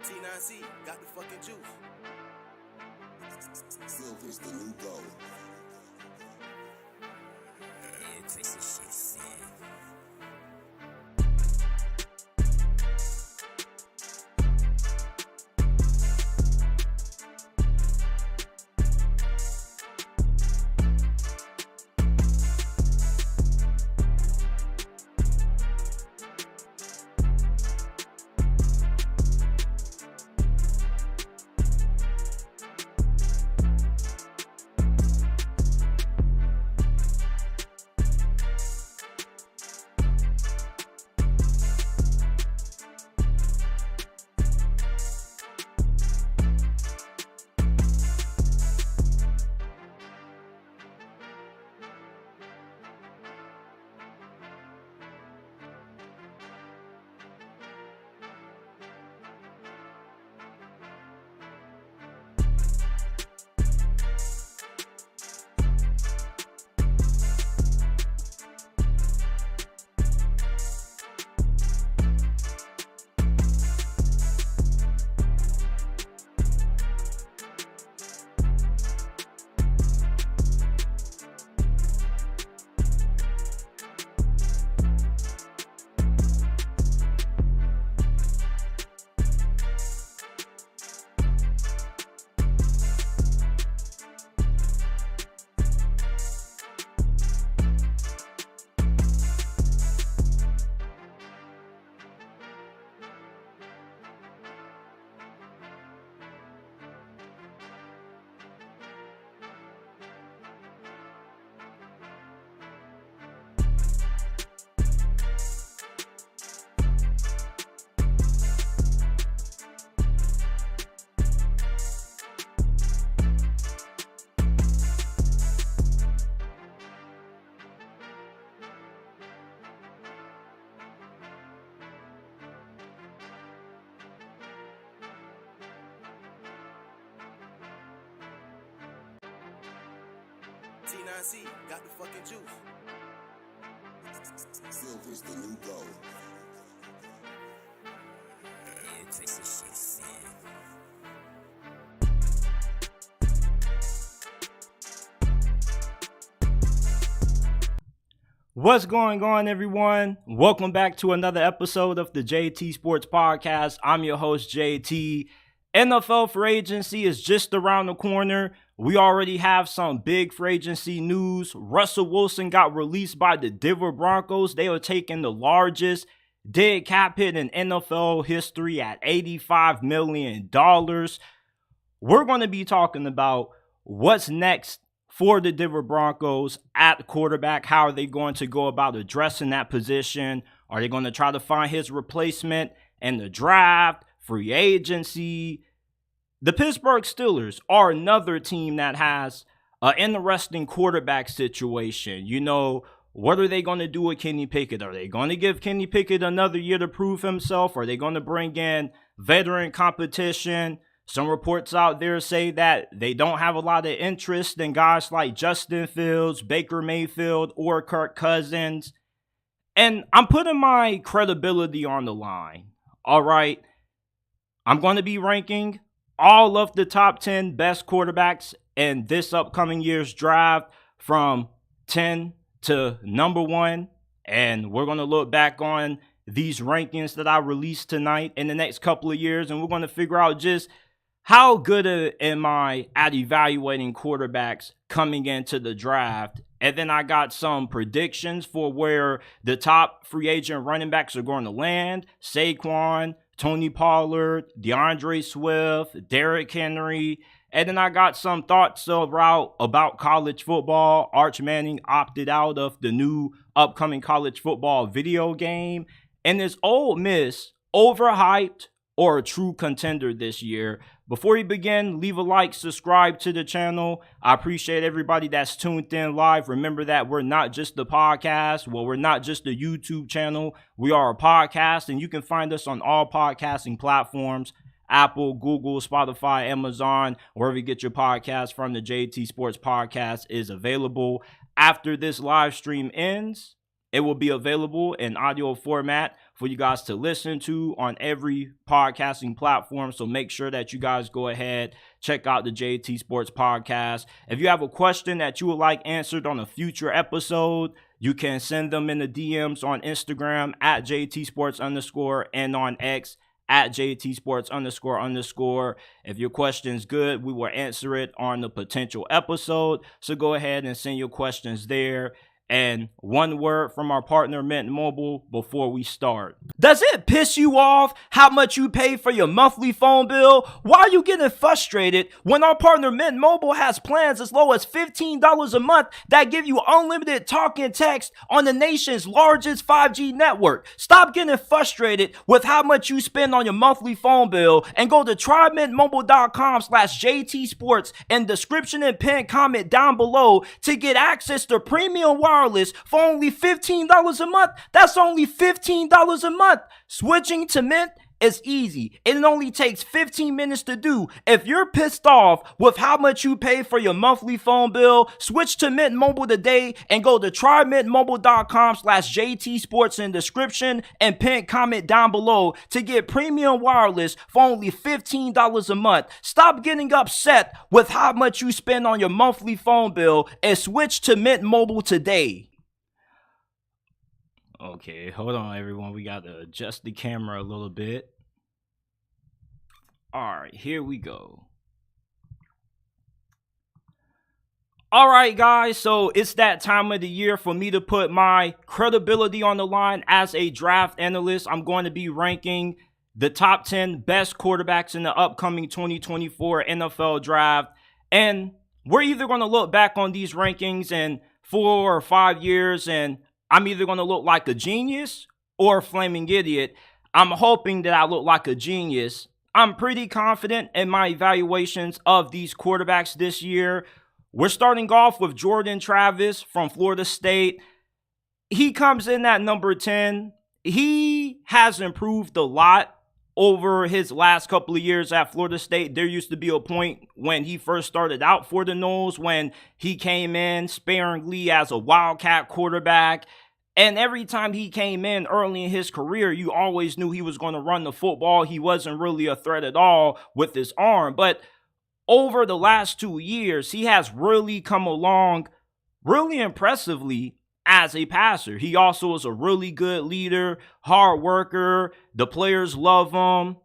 T9C got the fucking juice. Silver's the new gold. It's this shit sick. T9C got the fucking juice. Silver's the new gold. It's this shit sick. What's going on, everyone? Welcome back to another episode of the JT Sports Podcast. I'm your host, JT. NFL free agency is just around the corner. We already have some big free agency news. Russell Wilson got released by the Denver Broncos. They are taking the largest dead cap hit in NFL history at $85 million. We're going to be talking about what's next for the Denver Broncos at quarterback. How are they going to go about addressing that position? Are they going to try to find his replacement in the draft, free agency? The Pittsburgh Steelers are another team that has an interesting quarterback situation. You know, what are they going to do with Kenny Pickett? Are they going to give Kenny Pickett another year to prove himself? Are they going to bring in veteran competition? Some reports out there say that they don't have a lot of interest in guys like Justin Fields, Baker Mayfield, or Kirk Cousins. And I'm putting my credibility on the line. All right. I'm going to be ranking all of the top 10 best quarterbacks in this upcoming year's draft from 10 to number 1. And we're going to look back on these rankings that I released tonight in the next couple of years. And we're going to figure out just how good am I at evaluating quarterbacks coming into the draft. And then I got some predictions for where the top free agent running backs are going to land. Saquon, Tony Pollard, DeAndre Swift, Derrick Henry. And then I got some thoughts about college football. Arch Manning opted out of the new upcoming college football video game. And is Ole Miss overhyped or a true contender this year? Before you begin, leave a like, subscribe to the channel. I appreciate everybody that's tuned in live. Remember that we're not just the podcast. Well, we're not just a YouTube channel. We are a podcast, and you can find us on all podcasting platforms: Apple, Google, Spotify, Amazon, wherever you get your podcast from. The JT Sports Podcast is available. After this live stream ends, It will be available in audio format for you guys to listen to on every podcasting platform. So make sure that you guys go ahead, check out the JT Sports Podcast. If you have a question that you would like answered on a future episode, you can send them in the DMs on Instagram at JT Sports _ and on X at JT Sports __. If your question's good, we will answer it on the potential episode. So go ahead and send your questions there. And one word from our partner Mint Mobile before we start. Does it piss you off how much you pay for your monthly phone bill? Why are you getting frustrated when our partner Mint Mobile has plans as low as $15 a month that give you unlimited talk and text on the nation's largest 5G network? Stop getting frustrated with how much you spend on your monthly phone bill and go to trymintmobile.com/JT Sports in description and pinned comment down below to get access to premium wireless for only $15 a month. That's only $15 a month. Switching to Mint is easy. It only takes 15 minutes to do. If you're pissed off with how much you pay for your monthly phone bill, switch to Mint Mobile today and go to trymintmobile.com/JT Sports in description and pin comment down below to get premium wireless for only $15 a month. Stop getting upset with how much you spend on your monthly phone bill and switch to Mint Mobile today. Okay, hold on, everyone. We got to adjust the camera a little bit. All right, here we go. All right, guys, so it's that time of the year for me to put my credibility on the line as a draft analyst. I'm going to be ranking the top 10 best quarterbacks in the upcoming 2024 NFL draft. And we're either going to look back on these rankings in 4 or 5 years and I'm either going to look like a genius or a flaming idiot. I'm hoping that I look like a genius. I'm pretty confident in my evaluations of these quarterbacks this year. We're starting off with Jordan Travis from Florida State. He comes in at number 10. He has improved a lot over his last couple of years at Florida State. There used to be a point when he first started out for the Noles when he came in sparingly as a Wildcat quarterback. And every time he came in early in his career, you always knew he was going to run the football. He wasn't really a threat at all with his arm. But over the last 2 years, he has really come along really impressively as a passer. He also is a really good leader, hard worker. The players love him.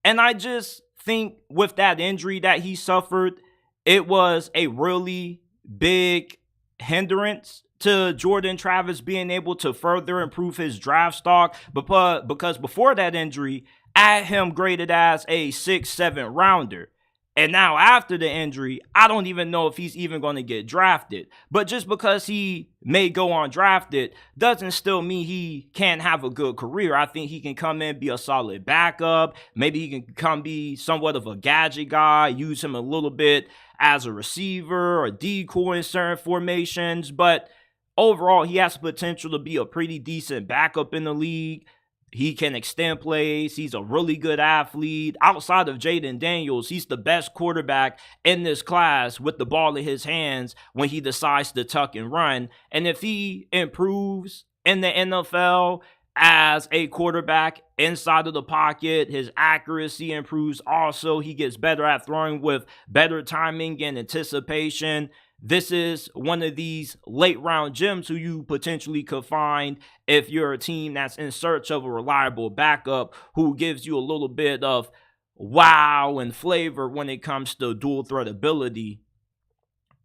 And I just think with that injury that he suffered, it was a really big hindrance to Jordan Travis being able to further improve his draft stock, because before that injury, I had him graded as a 6-7 rounder. And now after the injury, I don't even know if he's even going to get drafted. But just because he may go undrafted doesn't still mean he can't have a good career. I think he can come in, be a solid backup. Maybe he can come be somewhat of a gadget guy, use him a little bit as a receiver or decoy in certain formations. But overall, he has the potential to be a pretty decent backup in the league. He can extend plays. He's a really good athlete. Outside of Jayden Daniels, he's the best quarterback in this class with the ball in his hands when he decides to tuck and run. And if he improves in the NFL as a quarterback inside of the pocket, his accuracy improves also. He gets better at throwing with better timing and anticipation. This is one of these late round gems who you potentially could find if you're a team that's in search of a reliable backup who gives you a little bit of wow and flavor when it comes to dual threat ability.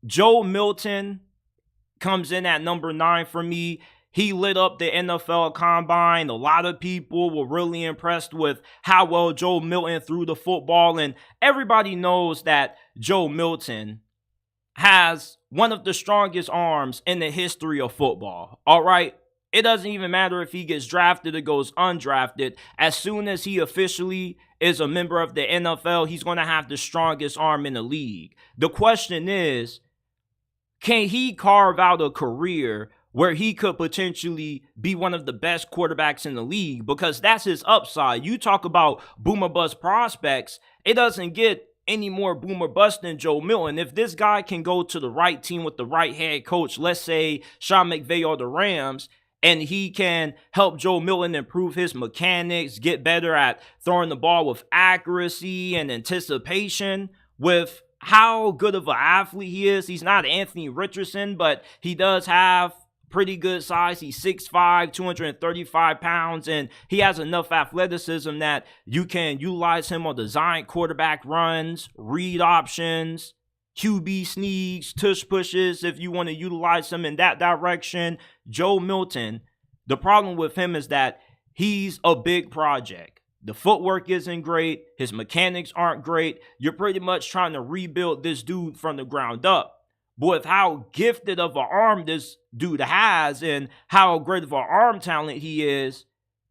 Joe Milton comes in at number 9 for me. He lit up the NFL Combine. A lot of people were really impressed with how well Joe Milton threw the football, and everybody knows that Joe Milton has one of the strongest arms in the history of football. All right. It doesn't even matter if he gets drafted or goes undrafted. As soon as he officially is a member of the NFL, he's going to have the strongest arm in the league. The question is, can he carve out a career where he could potentially be one of the best quarterbacks in the league? Because that's his upside. You talk about boomer bust prospects. It doesn't get any more boomer bust than Joe Milton. If this guy can go to the right team with the right head coach, let's say Sean McVay or the Rams, and he can help Joe Milton improve his mechanics, get better at throwing the ball with accuracy and anticipation, with how good of an athlete he is. He's not Anthony Richardson, but he does have pretty good size. He's 6'5", 235 pounds, and he has enough athleticism that you can utilize him on design quarterback runs, read options, QB sneaks, tush pushes, if you want to utilize him in that direction. Joe Milton, the problem with him is that he's a big project. The footwork isn't great. His mechanics aren't great. You're pretty much trying to rebuild this dude from the ground up. But with how gifted of an arm this dude has and how great of an arm talent he is,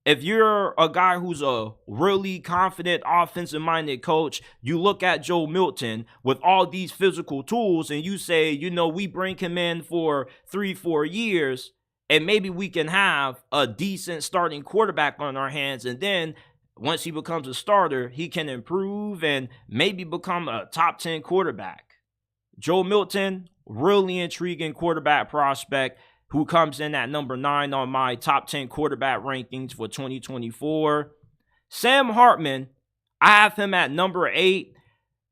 if you're a guy who's a really confident offensive-minded coach, you look at Joe Milton with all these physical tools and you say, we bring him in for 3-4 years and maybe we can have a decent starting quarterback on our hands, and then once he becomes a starter, he can improve and maybe become a top 10 quarterback. Joe Milton, really intriguing quarterback prospect who comes in at number 9 on my top 10 quarterback rankings for 2024. Sam Hartman, I have him at number 8.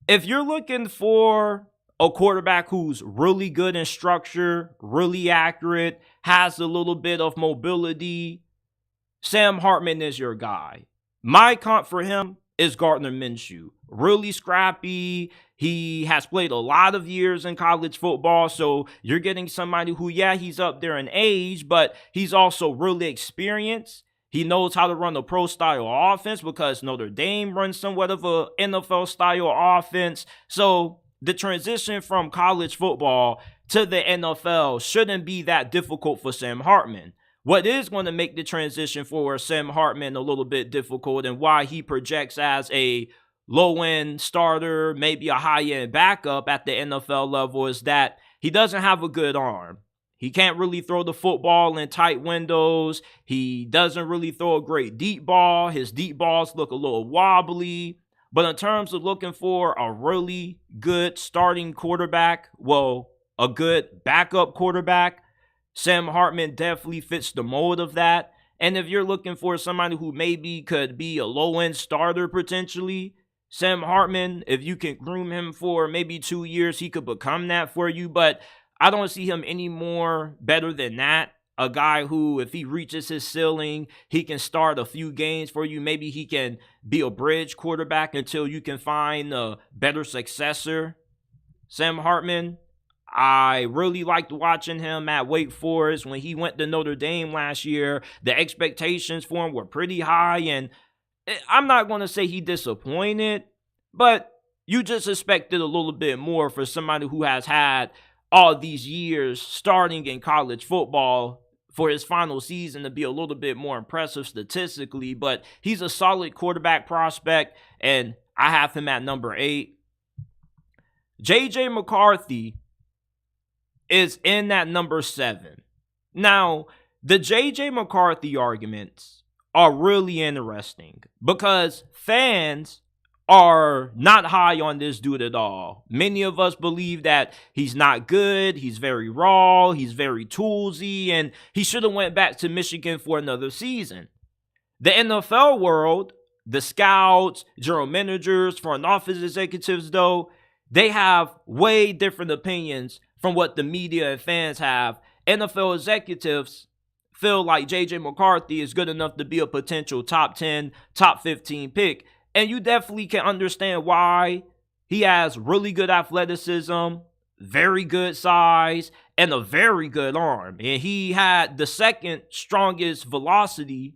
If you're looking for a quarterback who's really good in structure, really accurate, has a little bit of mobility, Sam Hartman is your guy. My comp for him is Gardner Minshew. Really scrappy. He has played a lot of years in college football, so you're getting somebody who, he's up there in age, but he's also really experienced. He knows how to run a pro-style offense because Notre Dame runs somewhat of a NFL-style offense. So the transition from college football to the NFL shouldn't be that difficult for Sam Hartman. What is going to make the transition for Sam Hartman a little bit difficult and why he projects as a low-end starter, maybe a high-end backup at the NFL level, is that he doesn't have a good arm. He can't really throw the football in tight windows. He doesn't really throw a great deep ball. His deep balls look a little wobbly. But in terms of looking for a really good starting quarterback, a good backup quarterback, Sam Hartman definitely fits the mold of that. And if you're looking for somebody who maybe could be a low-end starter potentially, Sam Hartman, if you can groom him for maybe 2 years, he could become that for you. But I don't see him any more better than that. A guy who, if he reaches his ceiling, he can start a few games for you. Maybe he can be a bridge quarterback until you can find a better successor. Sam Hartman, I really liked watching him at Wake Forest. When he went to Notre Dame last year, the expectations for him were pretty high, and I'm not going to say he disappointed, but you just expected a little bit more for somebody who has had all these years starting in college football for his final season to be a little bit more impressive statistically. But he's a solid quarterback prospect, and I have him at number 8. JJ McCarthy is in at number 7. Now, the JJ McCarthy arguments are really interesting because fans are not high on this dude at all. Many of us believe that he's not good, he's very raw, he's very toolsy, and he should have went back to Michigan for another season. The NFL world, the scouts, general managers, front office executives, though, they have way different opinions from what the media and fans have. NFL executives feel like JJ McCarthy is good enough to be a potential top 10, top 15 pick. And you definitely can understand why. He has really good athleticism, very good size, and a very good arm. And he had the second strongest velocity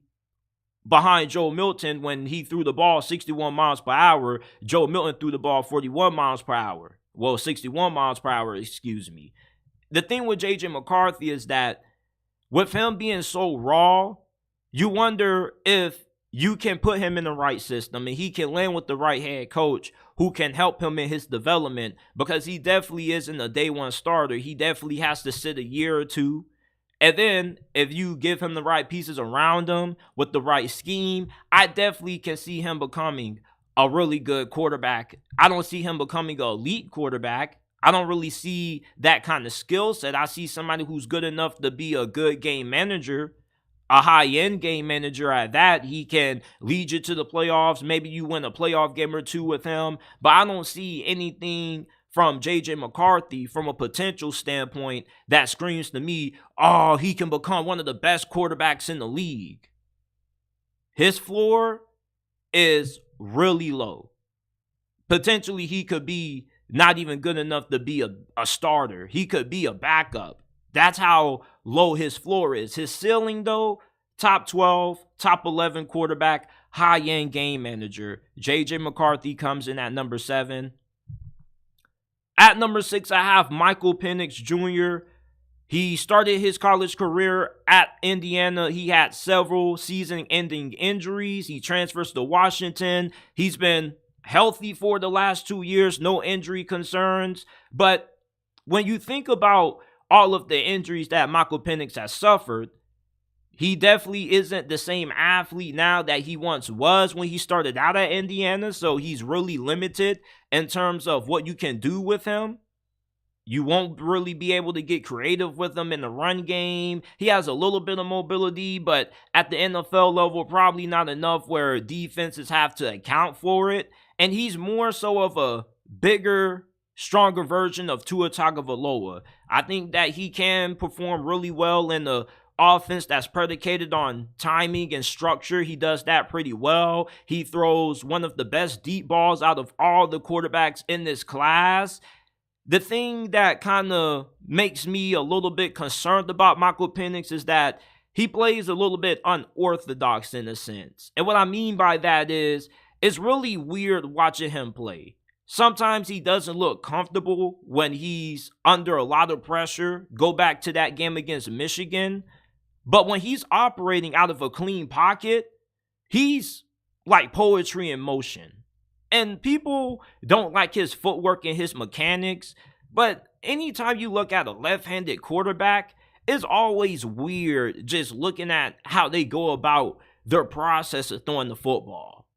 behind Joe Milton when he threw the ball 61 miles per hour. Joe Milton threw the ball 41 miles per hour. 61 miles per hour, excuse me. The thing with JJ McCarthy is that with him being so raw, you wonder if you can put him in the right system and he can land with the right head coach who can help him in his development, because he definitely isn't a day one starter. He definitely has to sit a year or two. And then if you give him the right pieces around him with the right scheme, I definitely can see him becoming a really good quarterback. I don't see him becoming an elite quarterback. I don't really see that kind of skill set. I see somebody who's good enough to be a good game manager, a high-end game manager at that. He can lead you to the playoffs. Maybe you win a playoff game or two with him. But I don't see anything from JJ McCarthy from a potential standpoint that screams to me, oh, he can become one of the best quarterbacks in the league. His floor is really low. Potentially, he could be not even good enough to be a starter. He could be a backup. That's how low his floor is. His ceiling, though, top 12, top 11 quarterback, high-end game manager. JJ McCarthy comes in at number 7. At number 6, I have Michael Penix Jr. He started his college career at Indiana. He had several season-ending injuries. He transfers to Washington. He's been healthy for the last 2 years, no injury concerns. But when you think about all of the injuries that Michael Penix has suffered, he definitely isn't the same athlete now that he once was when he started out at Indiana. So he's really limited in terms of what you can do with him. You won't really be able to get creative with him in the run game. He has a little bit of mobility, but at the NFL level, probably not enough where defenses have to account for it. And he's more so of a bigger, stronger version of Tua Tagovailoa. I think that he can perform really well in the offense that's predicated on timing and structure. He does that pretty well. He throws one of the best deep balls out of all the quarterbacks in this class. The thing that kind of makes me a little bit concerned about Michael Penix is that he plays a little bit unorthodox in a sense. And what I mean by that is, it's really weird watching him play. Sometimes he doesn't look comfortable when he's under a lot of pressure. Go back to that game against Michigan. But when he's operating out of a clean pocket, he's like poetry in motion. And people don't like his footwork and his mechanics. But anytime you look at a left-handed quarterback, it's always weird just looking at how they go about their process of throwing the football.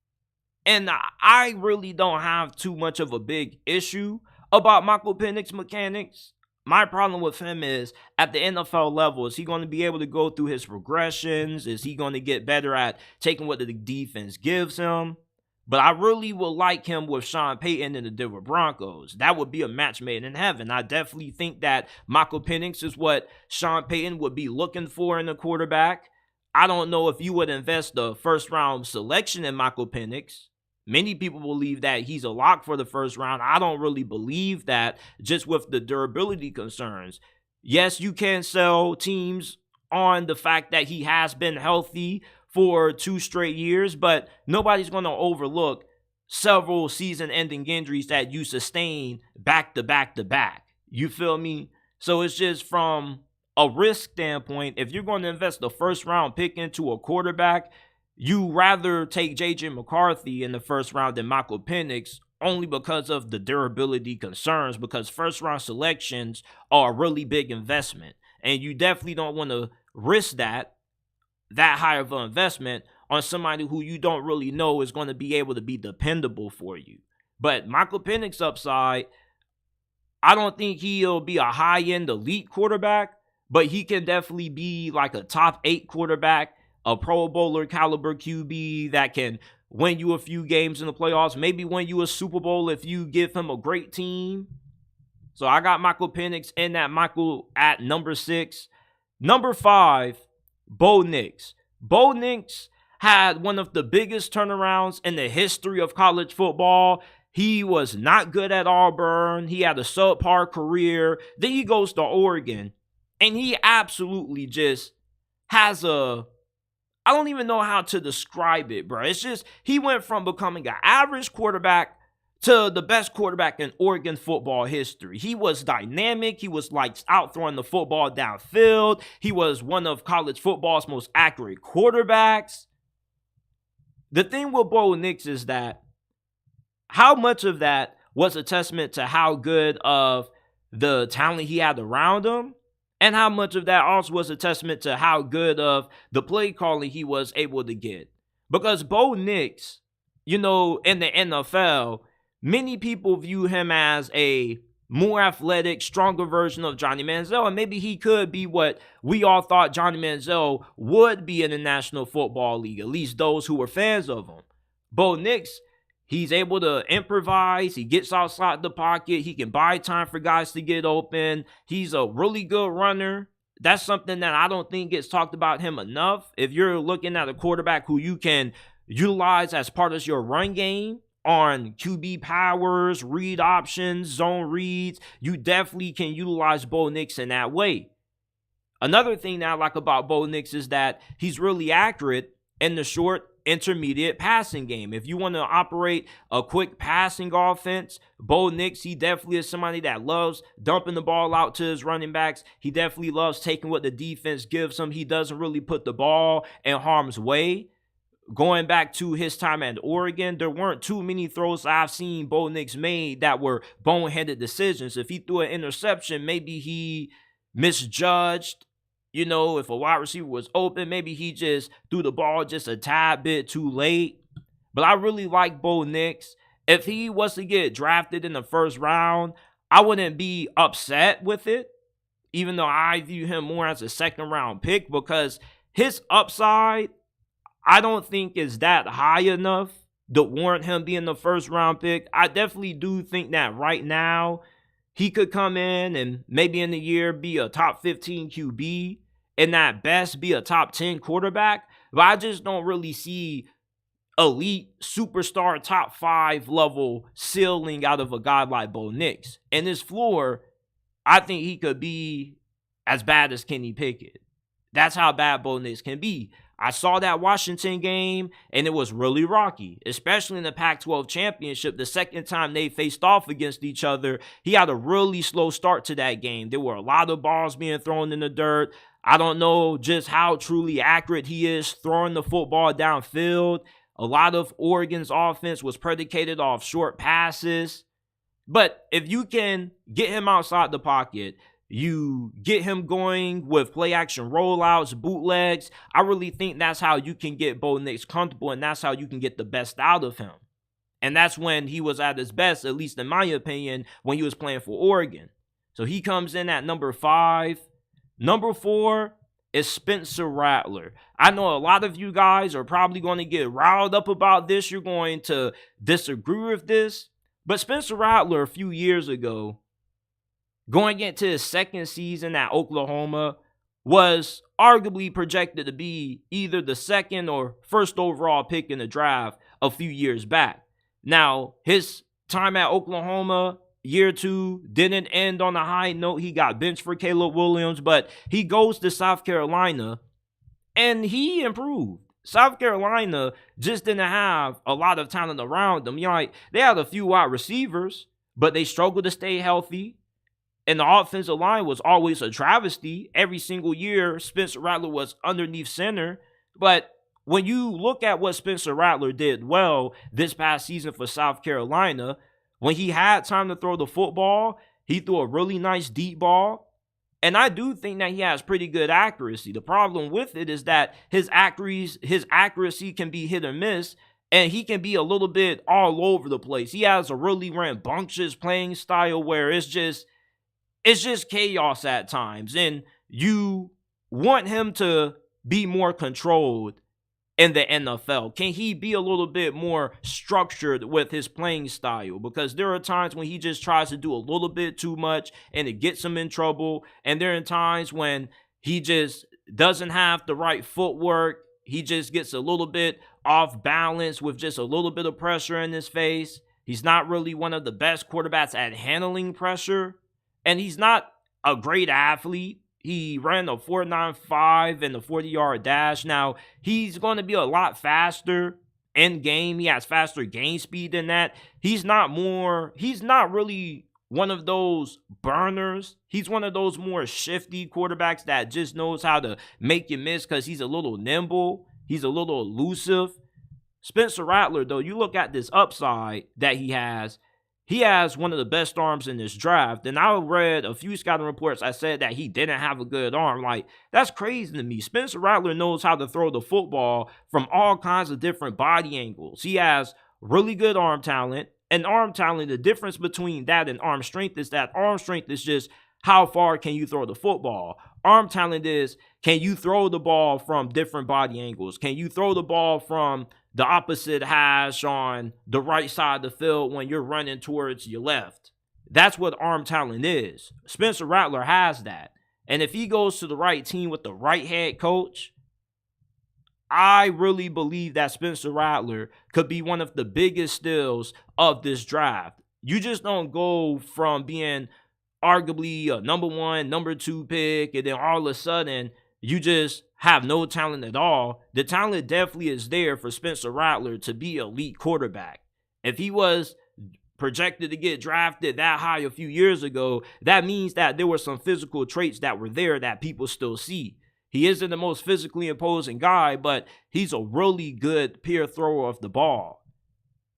And I really don't have too much of a big issue about Michael Penix mechanics. My problem with him is at the NFL level, is he going to be able to go through his progressions? Is he going to get better at taking what the defense gives him? But I really would like him with Sean Payton and the Denver Broncos. That would be a match made in heaven. I definitely think that Michael Penix is what Sean Payton would be looking for in a quarterback. I don't know if you would invest the first-round selection in Michael Penix. Many people believe that he's a lock for the first round. I don't really believe that, just with the durability concerns. Yes, you can sell teams on the fact that he has been healthy for 2 straight years, but nobody's going to overlook several season-ending injuries that you sustain back to back to back. You feel me? So it's just from a risk standpoint, if you're going to invest the first-round pick into a quarterback, you rather take JJ McCarthy in the first round than Michael Penix, only because of the durability concerns, because first-round selections are a really big investment. And you definitely don't want to risk that high of an investment on somebody who you don't really know is going to be able to be dependable for you. But Michael Penix upside, I don't think he'll be a high-end elite quarterback, but he can definitely be like a top 8 quarterback, a Pro Bowler caliber QB that can win you a few games in the playoffs, maybe win you a Super Bowl if you give him a great team. So I got Michael Penix in that Michael at number 6. Number 5, Bo Nix. Bo Nix had one of the biggest turnarounds in the history of college football. He was not good at Auburn. He had a subpar career. Then he goes to Oregon, and he absolutely just has I don't even know how to describe it, bro. It's just, he went from becoming an average quarterback to the best quarterback in Oregon football history. He was dynamic. He was like out throwing the football downfield. He was one of college football's most accurate quarterbacks. The thing with Bo Nix is that how much of that was a testament to how good of the talent he had around him, and how much of that also was a testament to how good of the play calling he was able to get. Because Bo Nix, in the NFL, many people view him as a more athletic, stronger version of Johnny Manziel, and maybe he could be what we all thought Johnny Manziel would be in the National Football League, at least those who were fans of him. Bo Nix, he's able to improvise. He gets outside the pocket. He can buy time for guys to get open. He's a really good runner. That's something that I don't think gets talked about him enough. If you're looking at a quarterback who you can utilize as part of your run game, on QB powers, read options, zone reads, you definitely can utilize Bo Nix in that way. Another thing that I like about Bo Nix is that he's really accurate in the short, intermediate passing game. If you want to operate a quick passing offense, Bo Nix, he definitely is somebody that loves dumping the ball out to his running backs. He definitely loves taking what the defense gives him. He doesn't really put the ball in harm's way. Going back to his time at Oregon, there weren't too many throws I've seen Bo Nix made that were boneheaded decisions. If he threw an interception, maybe he misjudged. You know, if a wide receiver was open, maybe he just threw the ball just a tad bit too late. But I really like Bo Nix. If he was to get drafted in the first round, I wouldn't be upset with it, even though I view him more as a second round pick, because his upside, I don't think is that high enough to warrant him being the first round pick. I definitely do think that right now he could come in and maybe in the year be a top 15 QB and at best be a top 10 quarterback. But I just don't really see elite superstar top 5 level ceiling out of a guy like Bo Nix. And his floor, I think he could be as bad as Kenny Pickett. That's how bad Bo Nix can be. I saw that Washington game, and it was really rocky, especially in the Pac-12 championship. The second time they faced off against each other, he had a really slow start to that game. There were a lot of balls being thrown in the dirt. I don't know just how truly accurate he is throwing the football downfield. A lot of Oregon's offense was predicated off short passes. But if you can get him outside the pocket, you get him going with play-action rollouts, bootlegs, I really think that's how you can get Bo Nix comfortable, and that's how you can get the best out of him. And that's when he was at his best, at least in my opinion, when he was playing for Oregon. So he comes in at number 5. Number 4 is Spencer Rattler. I know a lot of you guys are probably going to get riled up about this. You're going to disagree with this. But Spencer Rattler, a few years ago, going into his second season at Oklahoma, was arguably projected to be either the second or first overall pick in the draft a few years back. Now, his time at Oklahoma, year 2, didn't end on a high note. He got benched for Caleb Williams, but he goes to South Carolina, and he improved. South Carolina just didn't have a lot of talent around them. You know, like, they had a few wide receivers, but they struggled to stay healthy. And the offensive line was always a travesty. Every single year, Spencer Rattler was underneath center. But when you look at what Spencer Rattler did well this past season for South Carolina, when he had time to throw the football, he threw a really nice deep ball. And I do think that he has pretty good accuracy. The problem with it is that his accuracy can be hit or miss, and he can be a little bit all over the place. He has a really rambunctious playing style where it's just chaos at times, and you want him to be more controlled in the NFL. Can he be a little bit more structured with his playing style? Because there are times when he just tries to do a little bit too much and it gets him in trouble, and there are times when he just doesn't have the right footwork. He just gets a little bit off balance with just a little bit of pressure in his face. He's not really one of the best quarterbacks at handling pressure. And he's not a great athlete. He ran a 4.95 in the 40-yard dash. Now, he's going to be a lot faster in game. He has faster game speed than that. He's not really one of those burners. He's one of those more shifty quarterbacks that just knows how to make you miss because he's a little nimble. He's a little elusive. Spencer Rattler, though, you look at this upside that he has one of the best arms in this draft. And I read a few scouting reports that said that he didn't have a good arm. Like, that's crazy to me. Spencer Rattler knows how to throw the football from all kinds of different body angles. He has really good arm talent. And arm talent, the difference between that and arm strength is that arm strength is just how far can you throw the football. Arm talent is, can you throw the ball from different body angles? Can you throw the ball from the opposite hash on the right side of the field when you're running towards your left? That's what arm talent is. Spencer Rattler has that. And if he goes to the right team with the right head coach, I really believe that Spencer Rattler could be one of the biggest steals of this draft. You just don't go from being arguably a number 1, number 2 pick, and then all of a sudden you just have no talent at all. The talent definitely is there for Spencer Rattler to be an elite quarterback. If he was projected to get drafted that high a few years ago, that means that there were some physical traits that were there that people still see. He isn't the most physically imposing guy, but he's a really good pure thrower of the ball.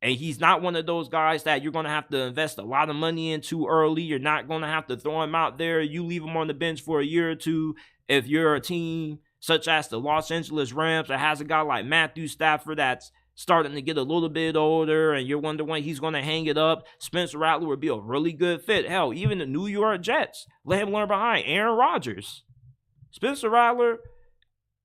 And he's not one of those guys that you're going to have to invest a lot of money into early. You're not going to have to throw him out there. You leave him on the bench for a year or two. If you're a team such as the Los Angeles Rams that has a guy like Matthew Stafford that's starting to get a little bit older and you're wondering when he's going to hang it up, Spencer Rattler would be a really good fit. Hell, even the New York Jets, let him learn behind Aaron Rodgers. Spencer Rattler,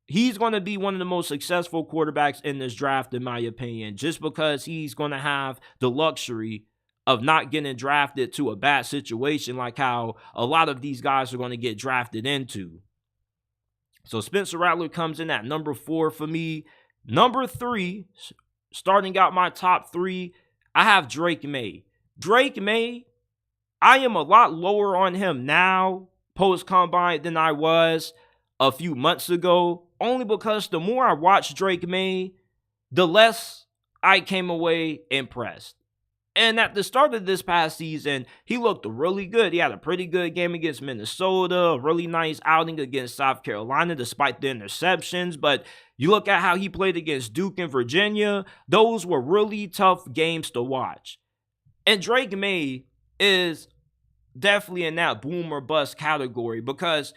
he's going to be one of the most successful quarterbacks in this draft, in my opinion, just because he's going to have the luxury of not getting drafted to a bad situation like how a lot of these guys are going to get drafted into. So Spencer Rattler comes in at number 4 for me. Number 3, starting out my top 3, I have Drake Maye. Drake Maye, I am a lot lower on him now, post-combine, than I was a few months ago, only because the more I watched Drake Maye, the less I came away impressed. And at the start of this past season, he looked really good. He had a pretty good game against Minnesota, a really nice outing against South Carolina despite the interceptions. But you look at how he played against Duke and Virginia, those were really tough games to watch. And Drake Maye is definitely in that boom or bust category because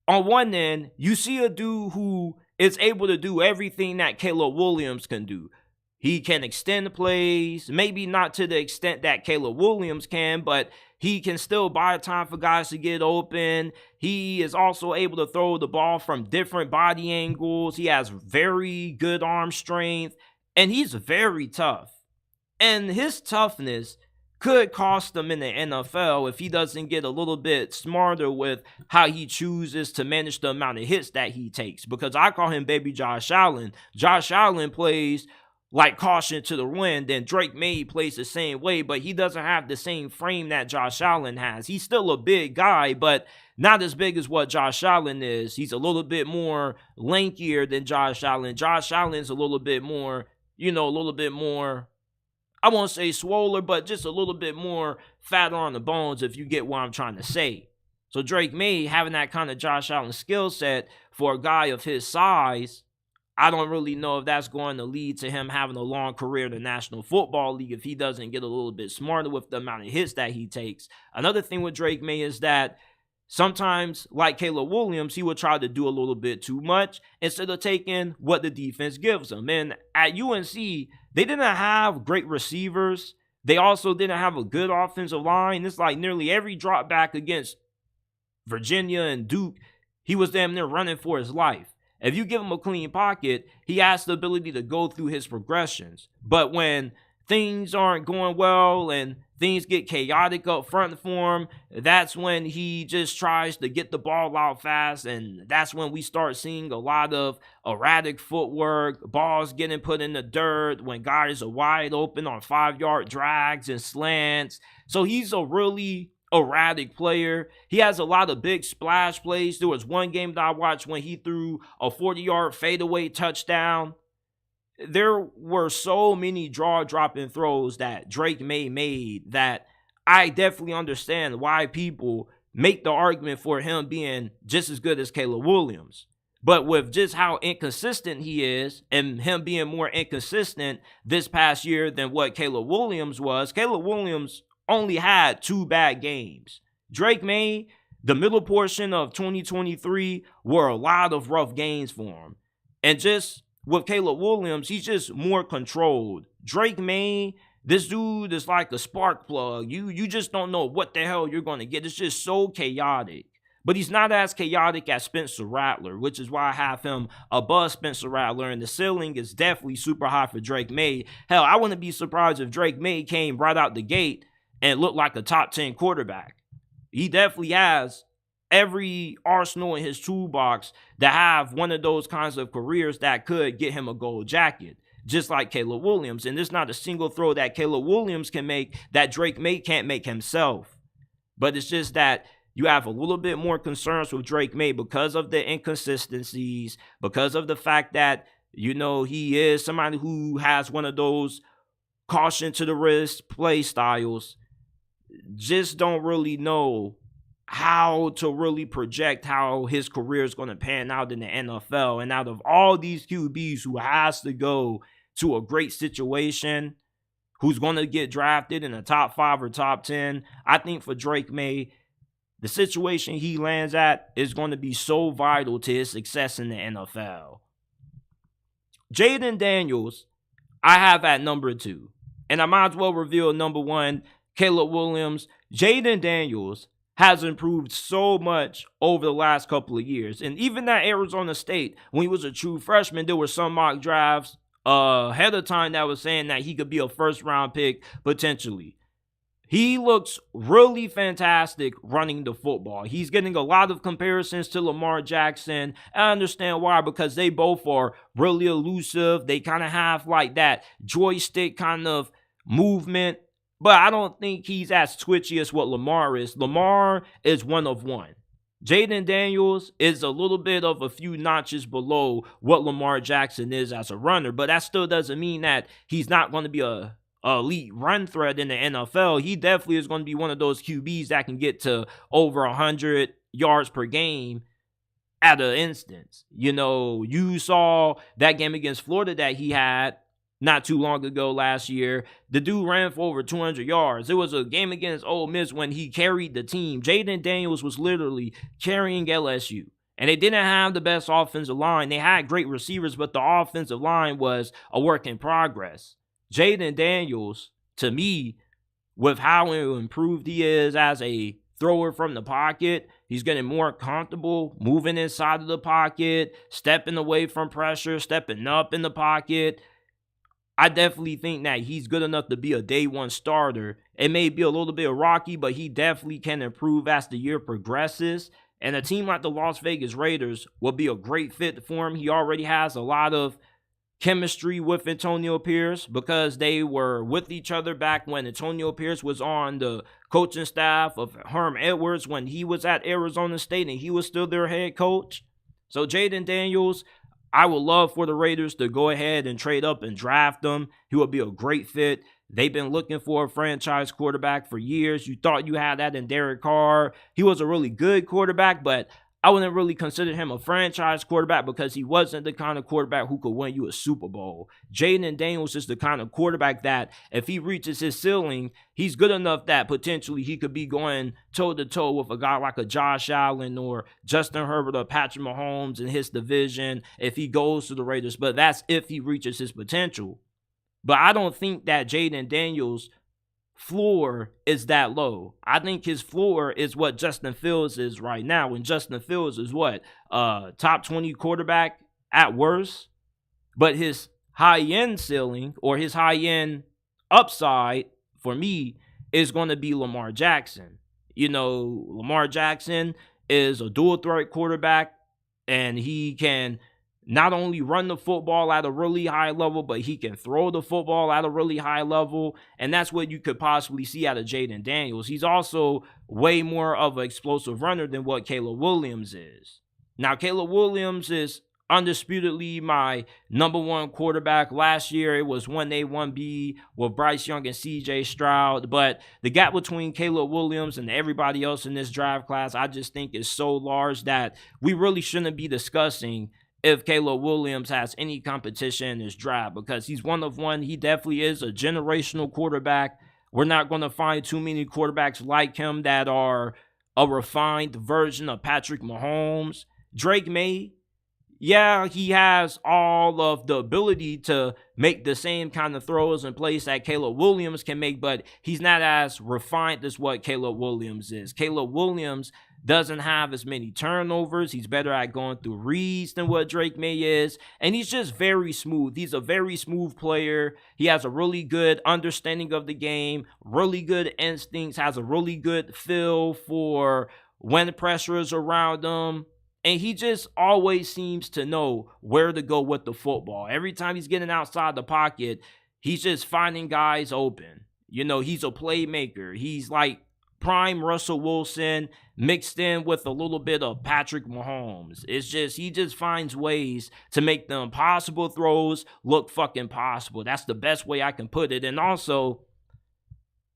on one end, you see a dude who is able to do everything that Caleb Williams can do. He can extend plays, maybe not to the extent that Caleb Williams can, but he can still buy time for guys to get open. He is also able to throw the ball from different body angles. He has very good arm strength, and he's very tough. And his toughness could cost him in the NFL if he doesn't get a little bit smarter with how he chooses to manage the amount of hits that he takes. Because I call him baby Josh Allen. Josh Allen plays like caution to the wind, and Drake Maye plays the same way, but he doesn't have the same frame that Josh Allen has. He's still a big guy, but not as big as what Josh Allen is. He's a little bit more lankier than Josh Allen. Josh Allen's a little bit more, I won't say swoller, but just a little bit more fat on the bones, if you get what I'm trying to say. So Drake Maye, having that kind of Josh Allen skill set for a guy of his size, I don't really know if that's going to lead to him having a long career in the National Football League if he doesn't get a little bit smarter with the amount of hits that he takes. Another thing with Drake Maye is that sometimes, like Caleb Williams, he would try to do a little bit too much instead of taking what the defense gives him. And at UNC, they didn't have great receivers. They also didn't have a good offensive line. It's like nearly every drop back against Virginia and Duke, he was damn near running for his life. If you give him a clean pocket, he has the ability to go through his progressions. But when things aren't going well and things get chaotic up front for him, that's when he just tries to get the ball out fast, and that's when we start seeing a lot of erratic footwork, balls getting put in the dirt when guys are wide open on 5-yard drags and slants. So he's a really erratic player. He has a lot of big splash plays. There was one game that I watched when he threw a 40-yard fadeaway touchdown. There were so many draw-dropping throws that Drake Maye made that I definitely understand why people make the argument for him being just as good as Caleb Williams. But with just how inconsistent he is and him being more inconsistent this past year than what Caleb Williams was, Caleb Williams only had 2 bad games. Drake Maye, the middle portion of 2023 were a lot of rough games for him. And just with Caleb Williams, he's just more controlled. Drake Maye This dude is like a spark plug. You just don't know what the hell you're going to get. It's just so chaotic. But he's not as chaotic as Spencer Rattler, which is why I have him above Spencer Rattler. And the ceiling is definitely super high for Drake Maye. Hell, I wouldn't be surprised if Drake Maye came right out the gate and looked like a top 10 quarterback. He definitely has every arsenal in his toolbox to have one of those kinds of careers that could get him a gold jacket, just like Caleb Williams. And there's not a single throw that Caleb Williams can make that Drake Maye can't make himself. But it's just that you have a little bit more concerns with Drake Maye because of the inconsistencies, because of the fact that, you know, he is somebody who has one of those caution to the wrist play styles. Just don't really know how to really project how his career is going to pan out in the NFL. And out of all these QBs who has to go to a great situation, who's going to get drafted in the top 5 or top 10, I think for Drake Maye, the situation he lands at is going to be so vital to his success in the NFL. Jayden Daniels, I have at number 2. And I might as well reveal number 1, Caleb Williams. Jayden Daniels has improved so much over the last couple of years. And even at Arizona State, when he was a true freshman, there were some mock drafts ahead of time that was saying that he could be a first-round pick potentially. He looks really fantastic running the football. He's getting a lot of comparisons to Lamar Jackson. I understand why, because they both are really elusive. They kind of have like that joystick kind of movement. But I don't think he's as twitchy as what Lamar is. Lamar is one of one. Jayden Daniels is a little bit of a few notches below what Lamar Jackson is as a runner. But that still doesn't mean that he's not going to be a elite run threat in the NFL. He definitely is going to be one of those QBs that can get to over 100 yards per game at an instance. You know, you saw that game against Florida that he had not too long ago last year. The dude ran for over 200 yards. It was a game against Ole Miss when he carried the team. Jayden Daniels was literally carrying LSU. And they didn't have the best offensive line. They had great receivers, but the offensive line was a work in progress. Jayden Daniels, to me, with how improved he is as a thrower from the pocket, he's getting more comfortable moving inside of the pocket, stepping away from pressure, stepping up in the pocket. I definitely think that he's good enough to be a day one starter. It may be a little bit rocky, but he definitely can improve as the year progresses. And a team like the Las Vegas Raiders will be a great fit for him. He already has a lot of chemistry with Antonio Pierce because they were with each other back when Antonio Pierce was on the coaching staff of Herm Edwards when he was at Arizona State and he was still their head coach. So Jayden Daniels, I would love for the Raiders to go ahead and trade up and draft him. He would be a great fit. They've been looking for a franchise quarterback for years. You thought you had that in Derek Carr. He was a really good quarterback, but I wouldn't really consider him a franchise quarterback because he wasn't the kind of quarterback who could win you a Super Bowl. Jayden Daniels is the kind of quarterback that if he reaches his ceiling, he's good enough that potentially he could be going toe-to-toe with a guy like a Josh Allen or Justin Herbert or Patrick Mahomes in his division if he goes to the Raiders. But that's if he reaches his potential. But I don't think that Jayden Daniels' floor is that low. I think his floor is what Justin Fields is right now. And Justin Fields is what? Top 20 quarterback at worst. But his high-end ceiling or his high-end upside for me is going to be Lamar Jackson. You know, Lamar Jackson is a dual threat quarterback and he can not only run the football at a really high level, but he can throw the football at a really high level. And that's what you could possibly see out of Jayden Daniels. He's also way more of an explosive runner than what Caleb Williams is. Now, Caleb Williams is undisputedly my number one quarterback. Last year, it was 1A, 1B with Bryce Young and CJ Stroud. But the gap between Caleb Williams and everybody else in this draft class, I just think is so large that we really shouldn't be discussing if Caleb Williams has any competition in this draft because he's one of one. He definitely is a generational quarterback. We're not going to find too many quarterbacks like him that are a refined version of Patrick Mahomes. Drake Maye, yeah, he has all of the ability to make the same kind of throws and plays that Caleb Williams can make, but he's not as refined as what Caleb Williams is. Caleb Williams doesn't have as many turnovers. He's better at going through reads than what Drake Maye is, and he's just very smooth. He's a very smooth player. He has a really good understanding of the game, really good instincts, has a really good feel for when the pressure is around him. And he just always seems to know where to go with the football. Every time he's getting outside the pocket, he's just finding guys open. You know, he's a playmaker. He's like prime Russell Wilson mixed in with a little bit of Patrick Mahomes. It's just, he just finds ways to make the impossible throws look fucking possible. That's the best way I can put it. And also,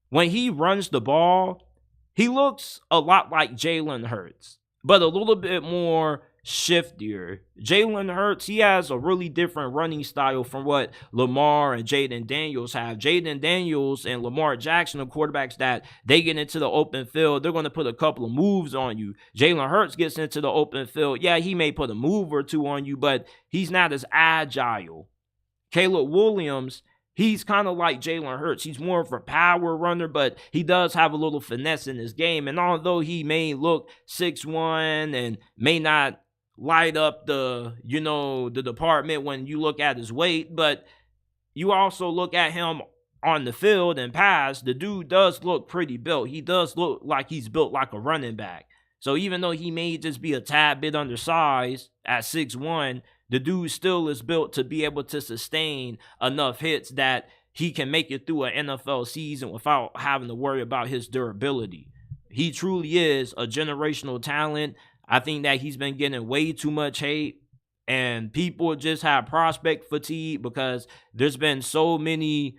when he runs the ball, he looks a lot like Jalen Hurts, but a little bit more shiftier. Jalen Hurts, he has a really different running style from what Lamar and Jayden Daniels have. Jayden Daniels and Lamar Jackson are quarterbacks that they get into the open field, they're going to put a couple of moves on you. Jalen Hurts gets into the open field. Yeah, he may put a move or two on you, but he's not as agile. Caleb Williams, he's kind of like Jalen Hurts. He's more of a power runner, but he does have a little finesse in his game. And although he may look 6'1" and may not light up the department when you look at his weight, but you also look at him on the field and pass, the dude does look pretty built. He does look like he's built like a running back. So even though he may just be a tad bit undersized at 6'1", the dude still is built to be able to sustain enough hits that he can make it through an NFL season without having to worry about his durability. He truly is a generational talent. I think that he's been getting way too much hate, and people just have prospect fatigue because there's been so many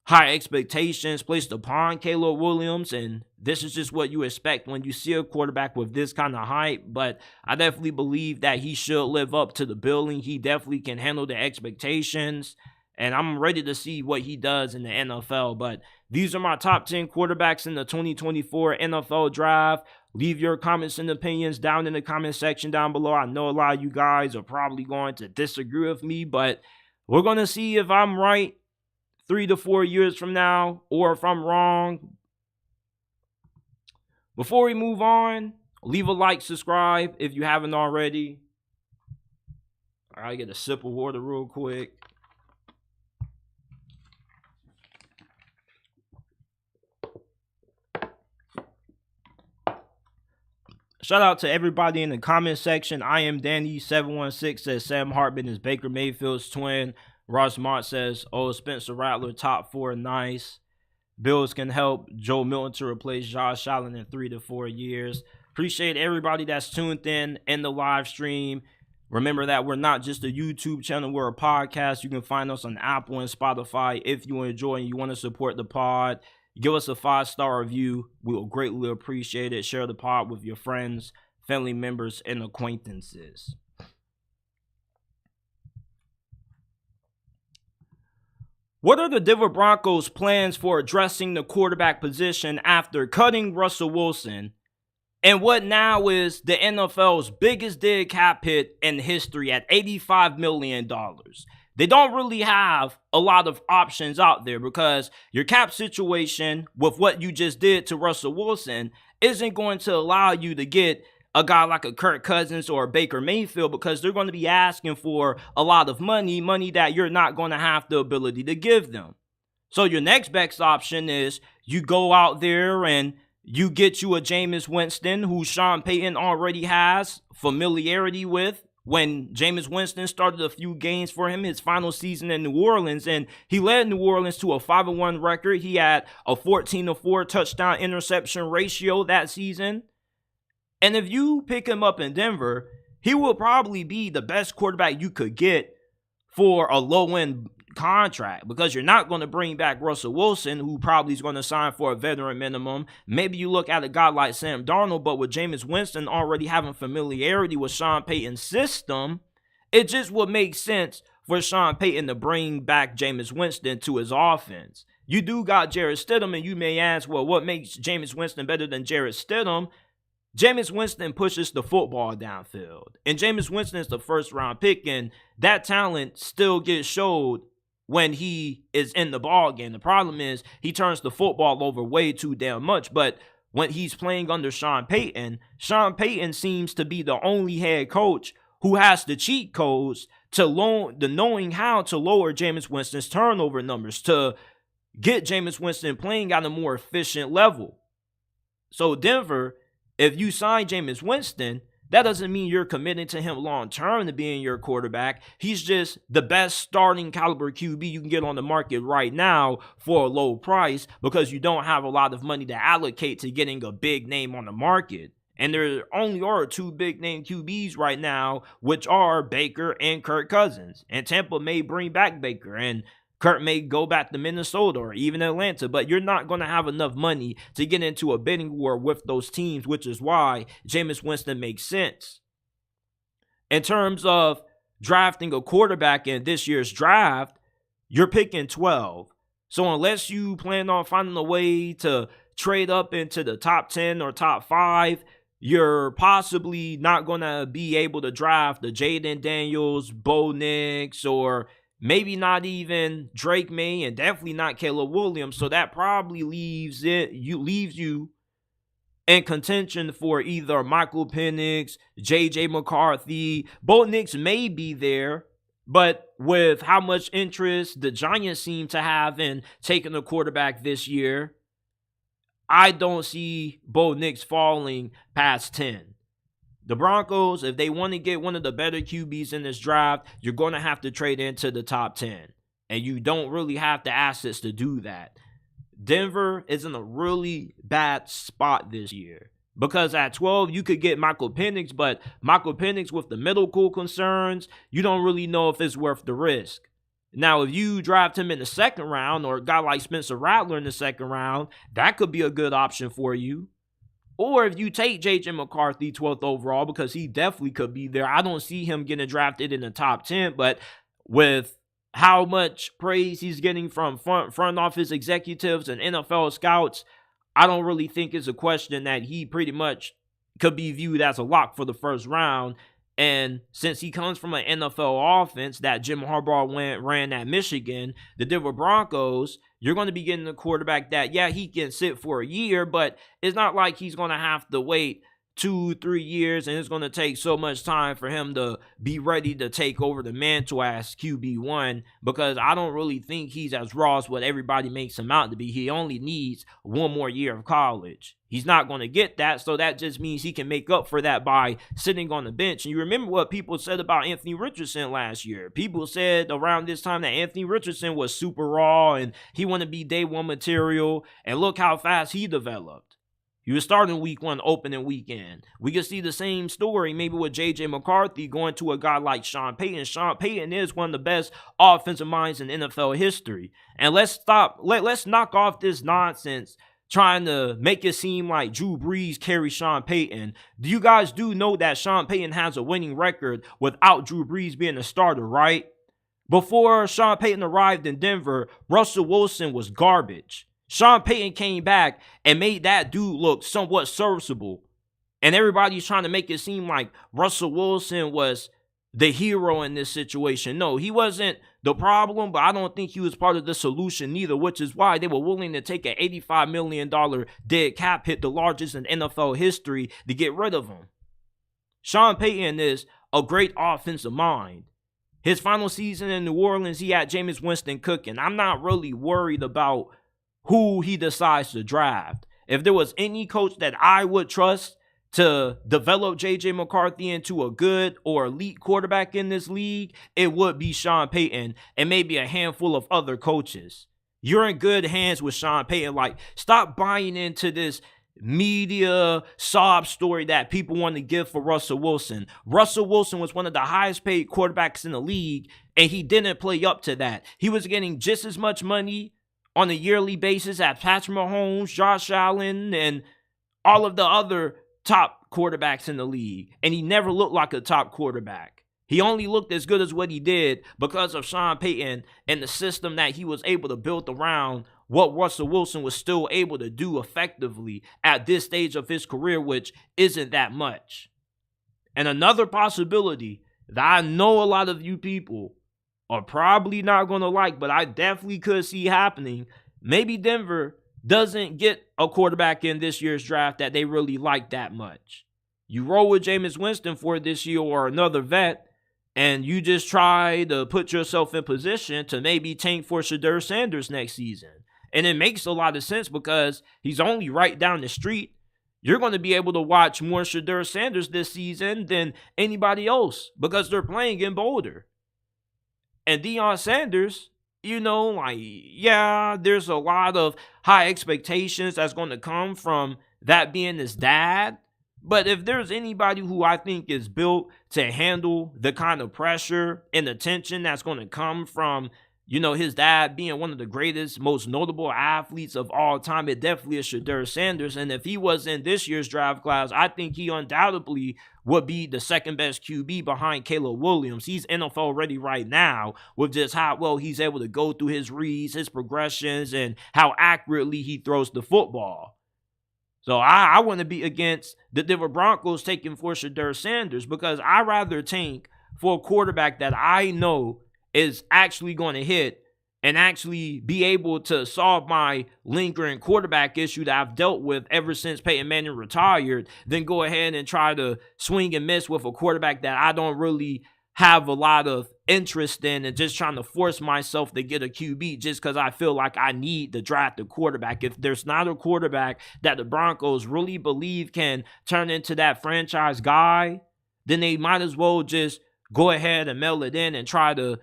high expectations placed upon Caleb Williams, and this is just what you expect when you see a quarterback with this kind of hype. But I definitely believe that he should live up to the billing. He definitely can handle the expectations, and I'm ready to see what he does in the NFL. But these are my top 10 quarterbacks in the 2024 NFL draft. Leave your comments and opinions down in the comment section down below. I know a lot of you guys are probably going to disagree with me, but we're going to see if I'm right 3 to 4 years from now or if I'm wrong. Before we move on, leave a like, subscribe if you haven't already. I gotta get a sip of water real quick. Shout out to everybody in the comment section. I am Danny716 says Sam Hartman is Baker Mayfield's twin. Ross Mott says, oh, Spencer Rattler, top 4, nice. Bills can help Joe Milton to replace Josh Allen in 3 to 4 years. Appreciate everybody that's tuned in the live stream. Remember that we're not just a YouTube channel, we're a podcast. You can find us on Apple and Spotify. If you enjoy and you want to support the pod, give us a 5-star review. We will greatly appreciate it. Share the pod with your friends, family members, and acquaintances. What are the Denver Broncos' plans for addressing the quarterback position after cutting Russell Wilson and what now is the NFL's biggest dead cap hit in history at $85 million? They don't really have a lot of options out there because your cap situation with what you just did to Russell Wilson isn't going to allow you to get a guy like a Kirk Cousins or a Baker Mayfield because they're going to be asking for a lot of money that you're not going to have the ability to give them. So your next best option is you go out there and you get you a Jameis Winston who Sean Payton already has familiarity with. When Jameis Winston started a few games for him his final season in New Orleans, and he led New Orleans to a 5-1 record. He had a 14-4 touchdown interception ratio that season. And if you pick him up in Denver, he will probably be the best quarterback you could get for a low-end contract because you're not going to bring back Russell Wilson, who probably is going to sign for a veteran minimum. Maybe you look at a guy like Sam Darnold, but with Jameis Winston already having familiarity with Sean Payton's system, it just would make sense for Sean Payton to bring back Jameis Winston to his offense. You do got Jarrett Stidham, and you may ask, well, what makes Jameis Winston better than Jarrett Stidham? Jameis Winston pushes the football downfield. And Jameis Winston is the first round pick, and that talent still gets showed when he is in the ball game. The problem is he turns the football over way too damn much. But when he's playing under Sean Payton seems to be the only head coach who has the cheat codes to knowing how to lower Jameis Winston's turnover numbers, to get Jameis Winston playing at a more efficient level. So Denver, if you sign Jameis Winston, that doesn't mean you're committing to him long term to being your quarterback. He's just the best starting caliber QB you can get on the market right now for a low price, because you don't have a lot of money to allocate to getting a big name on the market. And there only are two big name QBs right now, which are Baker and Kirk Cousins. And Tampa may bring back Baker, and Kirk may go back to Minnesota or even Atlanta, but you're not going to have enough money to get into a bidding war with those teams, which is why Jameis Winston makes sense. In terms of drafting a quarterback in this year's draft, you're picking 12. So unless you plan on finding a way to trade up into the top 10 or top 5, you're possibly not going to be able to draft the Jayden Daniels, Bo Nix, or maybe not even Drake Maye, and definitely not Caleb Williams. So that probably leaves you in contention for either Michael Penix, JJ McCarthy. Bo Nix may be there, but with how much interest the Giants seem to have in taking a quarterback this year, I don't see Bo Nix falling past 10. The Broncos, if they want to get one of the better QBs in this draft, you're going to have to trade into the top 10. And you don't really have the assets to do that. Denver is in a really bad spot this year, because at 12, you could get Michael Penix, but Michael Penix with the medical concerns, you don't really know if it's worth the risk. Now, if you draft him in the second round, or a guy like Spencer Rattler in the second round, that could be a good option for you. Or if you take JJ McCarthy 12th overall, because he definitely could be there. I don't see him getting drafted in the top 10, but with how much praise he's getting from front office executives and NFL scouts, I don't really think it's a question that he pretty much could be viewed as a lock for the first round. And since he comes from an NFL offense that Jim Harbaugh ran at Michigan, the Denver Broncos, you're going to be getting a quarterback that, yeah, he can sit for a year, but it's not like he's going to have to wait 2-3 years, and it's going to take so much time for him to be ready to take over the mantle as QB1, because I don't really think he's as raw as what everybody makes him out to be. He only needs one more year of college. He's not going to get that, so that just means he can make up for that by sitting on the bench. And you remember what people said about Anthony Richardson last year. People said around this time that Anthony Richardson was super raw and he wanted to be day one material, and look how fast he developed. He was starting week 1, opening weekend. We can see the same story maybe with JJ McCarthy going to a guy like Sean Payton. Sean Payton is one of the best offensive minds in NFL history. And let's knock off this nonsense trying to make it seem like Drew Brees carries Sean Payton. You guys do know that Sean Payton has a winning record without Drew Brees being a starter, right? Before Sean Payton arrived in Denver, Russell Wilson was garbage. Sean Payton came back and made that dude look somewhat serviceable. And everybody's trying to make it seem like Russell Wilson was the hero in this situation. No, he wasn't the problem, but I don't think he was part of the solution neither, which is why they were willing to take an $85 million dead cap hit, the largest in NFL history, to get rid of him. Sean Payton is a great offensive mind. His final season in New Orleans, he had Jameis Winston cooking. I'm not really worried about who he decides to draft. If there was any coach that I would trust to develop JJ McCarthy into a good or elite quarterback in this league, it would be Sean Payton and maybe a handful of other coaches. You're in good hands with Sean Payton. Like, stop buying into this media sob story that people want to give for Russell Wilson. Russell Wilson was one of the highest paid quarterbacks in the league, and he didn't play up to that. He was getting just as much money on a yearly basis as Patrick Mahomes, Josh Allen, and all of the other top quarterbacks in the league. And he never looked like a top quarterback. He only looked as good as what he did because of Sean Payton and the system that he was able to build around what Russell Wilson was still able to do effectively at this stage of his career, which isn't that much. And another possibility that I know a lot of you people are probably not going to like, but I definitely could see happening. Maybe Denver doesn't get a quarterback in this year's draft that they really like that much. You roll with Jameis Winston for this year or another vet, and you just try to put yourself in position to maybe tank for Shedeur Sanders next season. And it makes a lot of sense because he's only right down the street. You're going to be able to watch more Shedeur Sanders this season than anybody else because they're playing in Boulder. And Deion Sanders, there's a lot of high expectations that's going to come from that being his dad. But if there's anybody who I think is built to handle the kind of pressure and attention that's going to come from, his dad being one of the greatest, most notable athletes of all time, it definitely is Shedeur Sanders. And if he was in this year's draft class, I think he undoubtedly would be the second best QB behind Caleb Williams. He's NFL ready right now with just how well he's able to go through his reads, his progressions, and how accurately he throws the football. So I want to be against the Denver Broncos taking for Shedeur Sanders because I'd rather tank for a quarterback that I know is actually going to hit and actually be able to solve my lingering quarterback issue that I've dealt with ever since Peyton Manning retired, than go ahead and try to swing and miss with a quarterback that I don't really have a lot of interest in and just trying to force myself to get a QB just because I feel like I need to draft a quarterback. If there's not a quarterback that the Broncos really believe can turn into that franchise guy, then they might as well just go ahead and mail it in and try to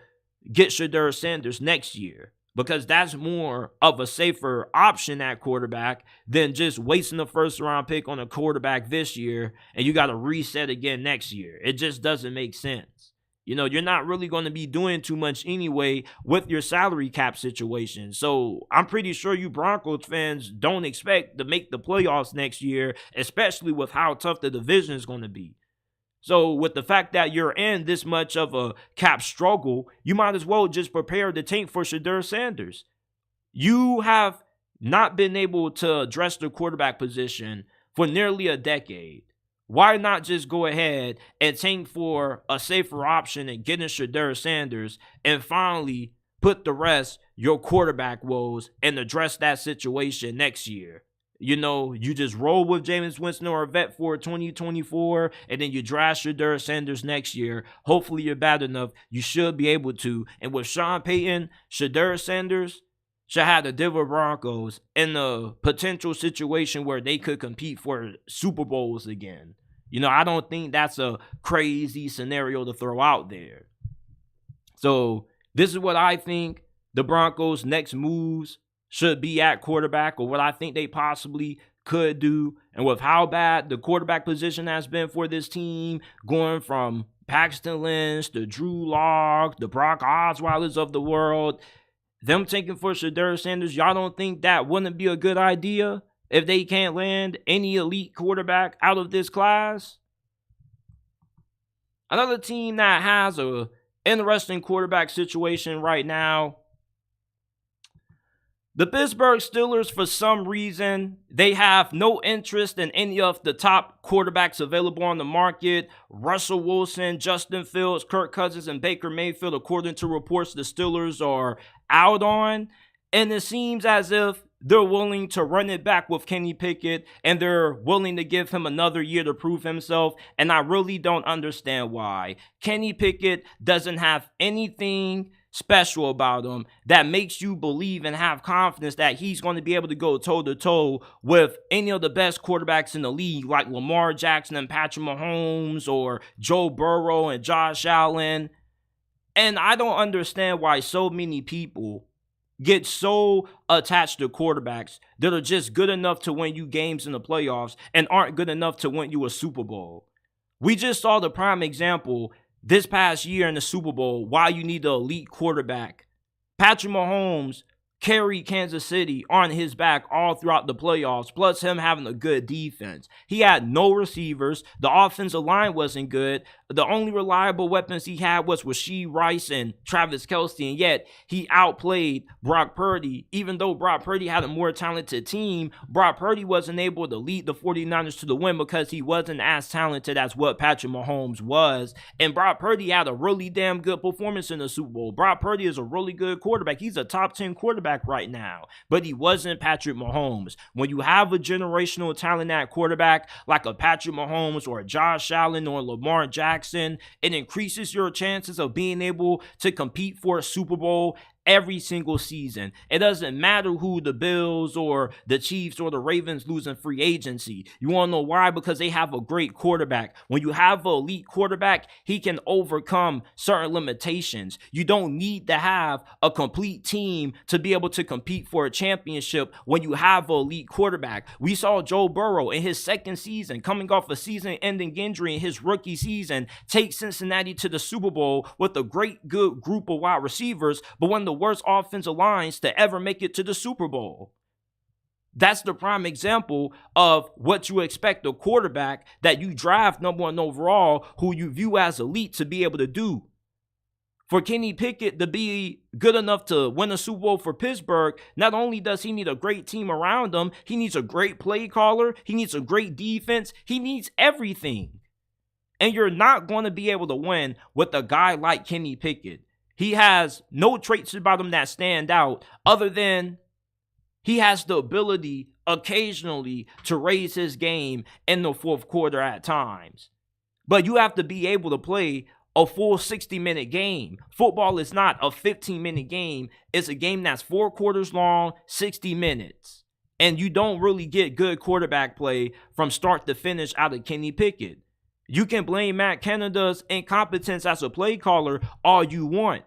get Shedeur Sanders next year, because that's more of a safer option at quarterback than just wasting the first round pick on a quarterback this year and you got to reset again next year. It just doesn't make sense. You're not really going to be doing too much anyway with your salary cap situation. So I'm pretty sure you Broncos fans don't expect to make the playoffs next year, especially with how tough the division is going to be. So with the fact that you're in this much of a cap struggle, you might as well just prepare to tank for Shedeur Sanders. You have not been able to address the quarterback position for nearly a decade. Why not just go ahead and tank for a safer option and get in Shedeur Sanders and finally put the rest your quarterback woes and address that situation next year? You just roll with Jameis Winston or a vet for 2024, and then you draft Shedeur Sanders next year. Hopefully you're bad enough. You should be able to. And with Sean Payton, Shedeur Sanders should have the Denver Broncos in a potential situation where they could compete for Super Bowls again. I don't think that's a crazy scenario to throw out there. So this is what I think the Broncos' next moves should be at quarterback, or what I think they possibly could do. And with how bad the quarterback position has been for this team, going from Paxton Lynch to Drew Lock, the Brock Osweilers of the world, them taking for Shedeur Sanders, y'all don't think that wouldn't be a good idea if they can't land any elite quarterback out of this class? Another team that has a interesting quarterback situation right now, the Pittsburgh Steelers. For some reason, they have no interest in any of the top quarterbacks available on the market. Russell Wilson, Justin Fields, Kirk Cousins, and Baker Mayfield, according to reports, the Steelers are out on. And it seems as if they're willing to run it back with Kenny Pickett, and they're willing to give him another year to prove himself. And I really don't understand why. Kenny Pickett doesn't have anything special about him that makes you believe and have confidence that he's going to be able to go toe-to-toe with any of the best quarterbacks in the league, like Lamar Jackson and Patrick Mahomes, or Joe Burrow and Josh Allen. And I don't understand why so many people get so attached to quarterbacks that are just good enough to win you games in the playoffs and aren't good enough to win you a Super Bowl. We just saw the prime example this past year in the Super Bowl why you need an elite quarterback. Patrick Mahomes carried Kansas City on his back all throughout the playoffs, plus him having a good defense. He had no receivers. The offensive line wasn't good. The only reliable weapons he had was Rashee Rice and Travis Kelce, and yet he outplayed Brock Purdy. Even though Brock Purdy had a more talented team, Brock Purdy wasn't able to lead the 49ers to the win because he wasn't as talented as what Patrick Mahomes was. And Brock Purdy had a really damn good performance in the Super Bowl. Brock Purdy is a really good quarterback. He's a top 10 quarterback right now, but he wasn't Patrick Mahomes. When you have a generational talent at quarterback like a Patrick Mahomes or a Josh Allen or Lamar Jackson, it increases your chances of being able to compete for a Super Bowl every single season. It doesn't matter who the Bills or the Chiefs or the Ravens lose in free agency. You want to know why? Because they have a great quarterback. When you have an elite quarterback, he can overcome certain limitations. You don't need to have a complete team to be able to compete for a championship when you have an elite quarterback. We saw Joe Burrow in his second season, coming off a season-ending injury in his rookie season, take Cincinnati to the Super Bowl with a great, good group of wide receivers, but when the worst offensive lines to ever make it to the Super Bowl. That's the prime example of what you expect a quarterback that you draft number 1 overall, who you view as elite, to be able to do. For Kenny Pickett to be good enough to win a Super Bowl for Pittsburgh, not only does he need a great team around him, he needs a great play caller, he needs a great defense, he needs everything. And you're not going to be able to win with a guy like Kenny Pickett. He has no traits about him that stand out other than he has the ability occasionally to raise his game in the fourth quarter at times. But you have to be able to play a full 60-minute game. Football is not a 15-minute game. It's a game that's 4 quarters long, 60 minutes. And you don't really get good quarterback play from start to finish out of Kenny Pickett. You can blame Matt Canada's incompetence as a play caller all you want.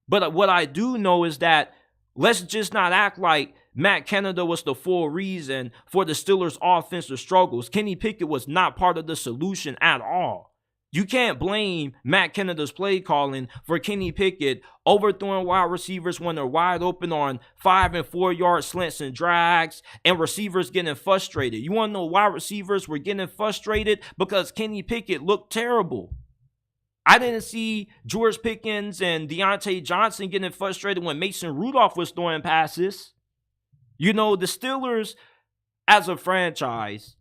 But what I do know is that let's just not act like Matt Canada was the full reason for the Steelers' offensive struggles. Kenny Pickett was not part of the solution at all. You can't blame Matt Canada's play calling for Kenny Pickett overthrowing wide receivers when they're wide open on 5 and 4 yard slants and drags, and receivers getting frustrated. You want to know why receivers were getting frustrated? Because Kenny Pickett looked terrible. I didn't see George Pickens and Deontay Johnson getting frustrated when Mason Rudolph was throwing passes. You know, the Steelers as a franchise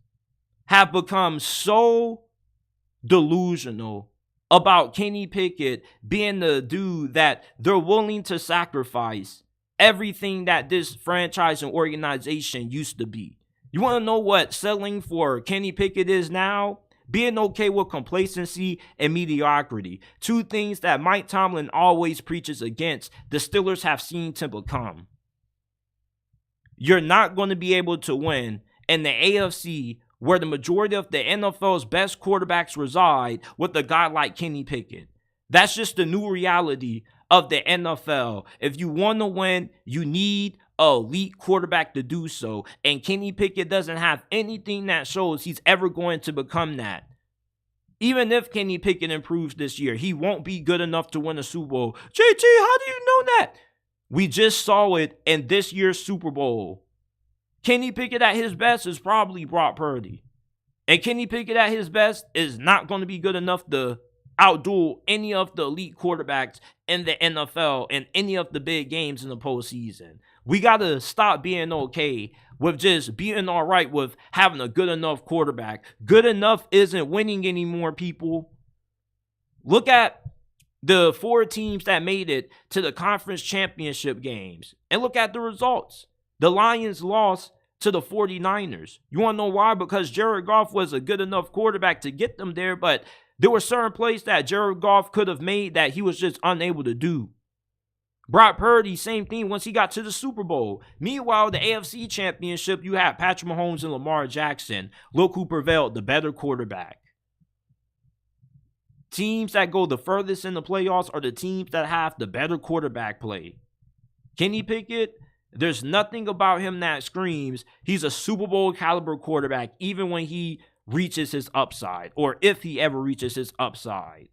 have become so delusional about Kenny Pickett being the dude that they're willing to sacrifice everything that this franchise and organization used to be. You want to know what settling for Kenny Pickett is now? Being okay with complacency and mediocrity. 2 things that Mike Tomlin always preaches against, the Steelers have seen to become. You're not going to be able to win in the AFC, where the majority of the NFL's best quarterbacks reside, with a guy like Kenny Pickett. That's just the new reality of the NFL. If you want to win, you need an elite quarterback to do so. And Kenny Pickett doesn't have anything that shows he's ever going to become that. Even if Kenny Pickett improves this year, he won't be good enough to win a Super Bowl. JT, how do you know that? We just saw it in this year's Super Bowl. Kenny Pickett at his best is probably Brock Purdy. And Kenny Pickett at his best is not going to be good enough to outduel any of the elite quarterbacks in the NFL and any of the big games in the postseason. We got to stop being okay with just being all right with having a good enough quarterback. Good enough isn't winning anymore, people. Look at the 4 teams that made it to the conference championship games and look at the results. The Lions lost to the 49ers. You want to know why? Because Jared Goff was a good enough quarterback to get them there, but there were certain plays that Jared Goff could have made that he was just unable to do. Brock Purdy, same thing once he got to the Super Bowl. Meanwhile, the AFC Championship, you had Patrick Mahomes and Lamar Jackson. Look who prevailed, the better quarterback. Teams that go the furthest in the playoffs are the teams that have the better quarterback play. Kenny Pickett, there's nothing about him that screams he's a Super Bowl caliber quarterback, even when he reaches his upside, or if he ever reaches his upside.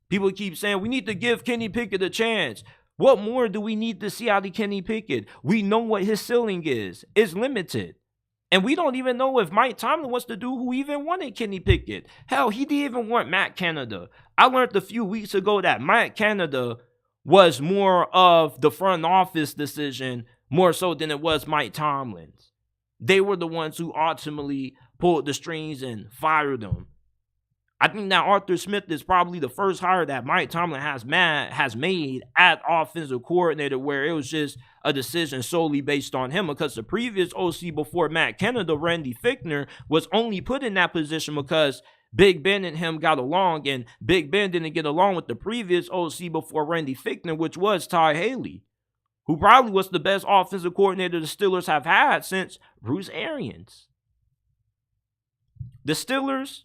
People keep saying we need to give Kenny Pickett a chance. What more do we need to see out of Kenny Pickett? We know what his ceiling is. It's limited. And we don't even know if Mike Tomlin wants to do who even wanted Kenny Pickett. Hell, he didn't even want Matt Canada. I learned a few weeks ago that Matt Canada was more of the front office decision, more so than it was Mike Tomlin's. They were the ones who ultimately pulled the strings and fired him. I think that Arthur Smith is probably the first hire that Mike Tomlin has made at offensive coordinator where it was just a decision solely based on him, because the previous OC before Matt Canada, Randy Fichtner, was only put in that position because Big Ben and him got along, and Big Ben didn't get along with the previous OC before Randy Fichtner, which was Ty Haley, who probably was the best offensive coordinator the Steelers have had since Bruce Arians. The Steelers,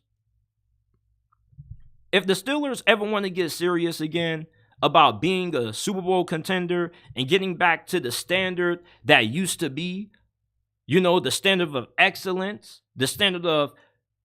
if the Steelers ever want to get serious again about being a Super Bowl contender and getting back to the standard that used to be, the standard of excellence, the standard of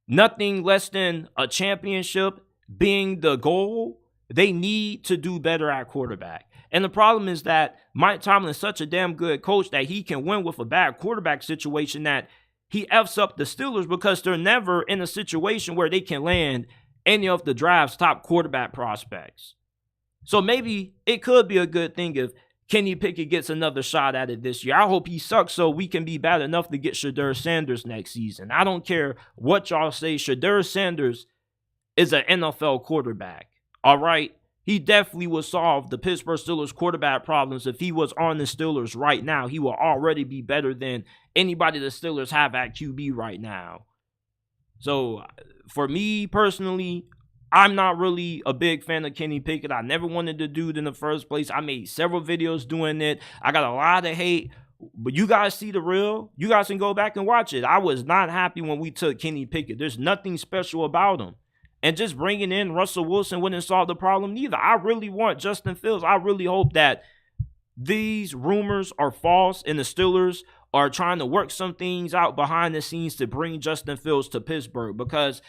nothing less than a championship being the goal, they need to do better at quarterback. And the problem is that Mike Tomlin is such a damn good coach that he can win with a bad quarterback situation that he F's up the Steelers because they're never in a situation where they can land any of the draft's top quarterback prospects. So maybe it could be a good thing if Kenny Pickett gets another shot at it this year. I hope he sucks so we can be bad enough to get Shedeur Sanders next season. I don't care what y'all say. Shedeur Sanders is an NFL quarterback. All right? He definitely would solve the Pittsburgh Steelers quarterback problems. If he was on the Steelers right now, he will already be better than anybody the Steelers have at QB right now. So for me personally, I'm not really a big fan of Kenny Pickett. I never wanted to do it in the first place. I made several videos doing it. I got a lot of hate, but you guys see the real. You guys can go back and watch it. I was not happy when we took Kenny Pickett. There's nothing special about him. And just bringing in Russell Wilson wouldn't solve the problem neither. I really want Justin Fields. I really hope that these rumors are false and the Steelers are trying to work some things out behind the scenes to bring Justin Fields to Pittsburgh, because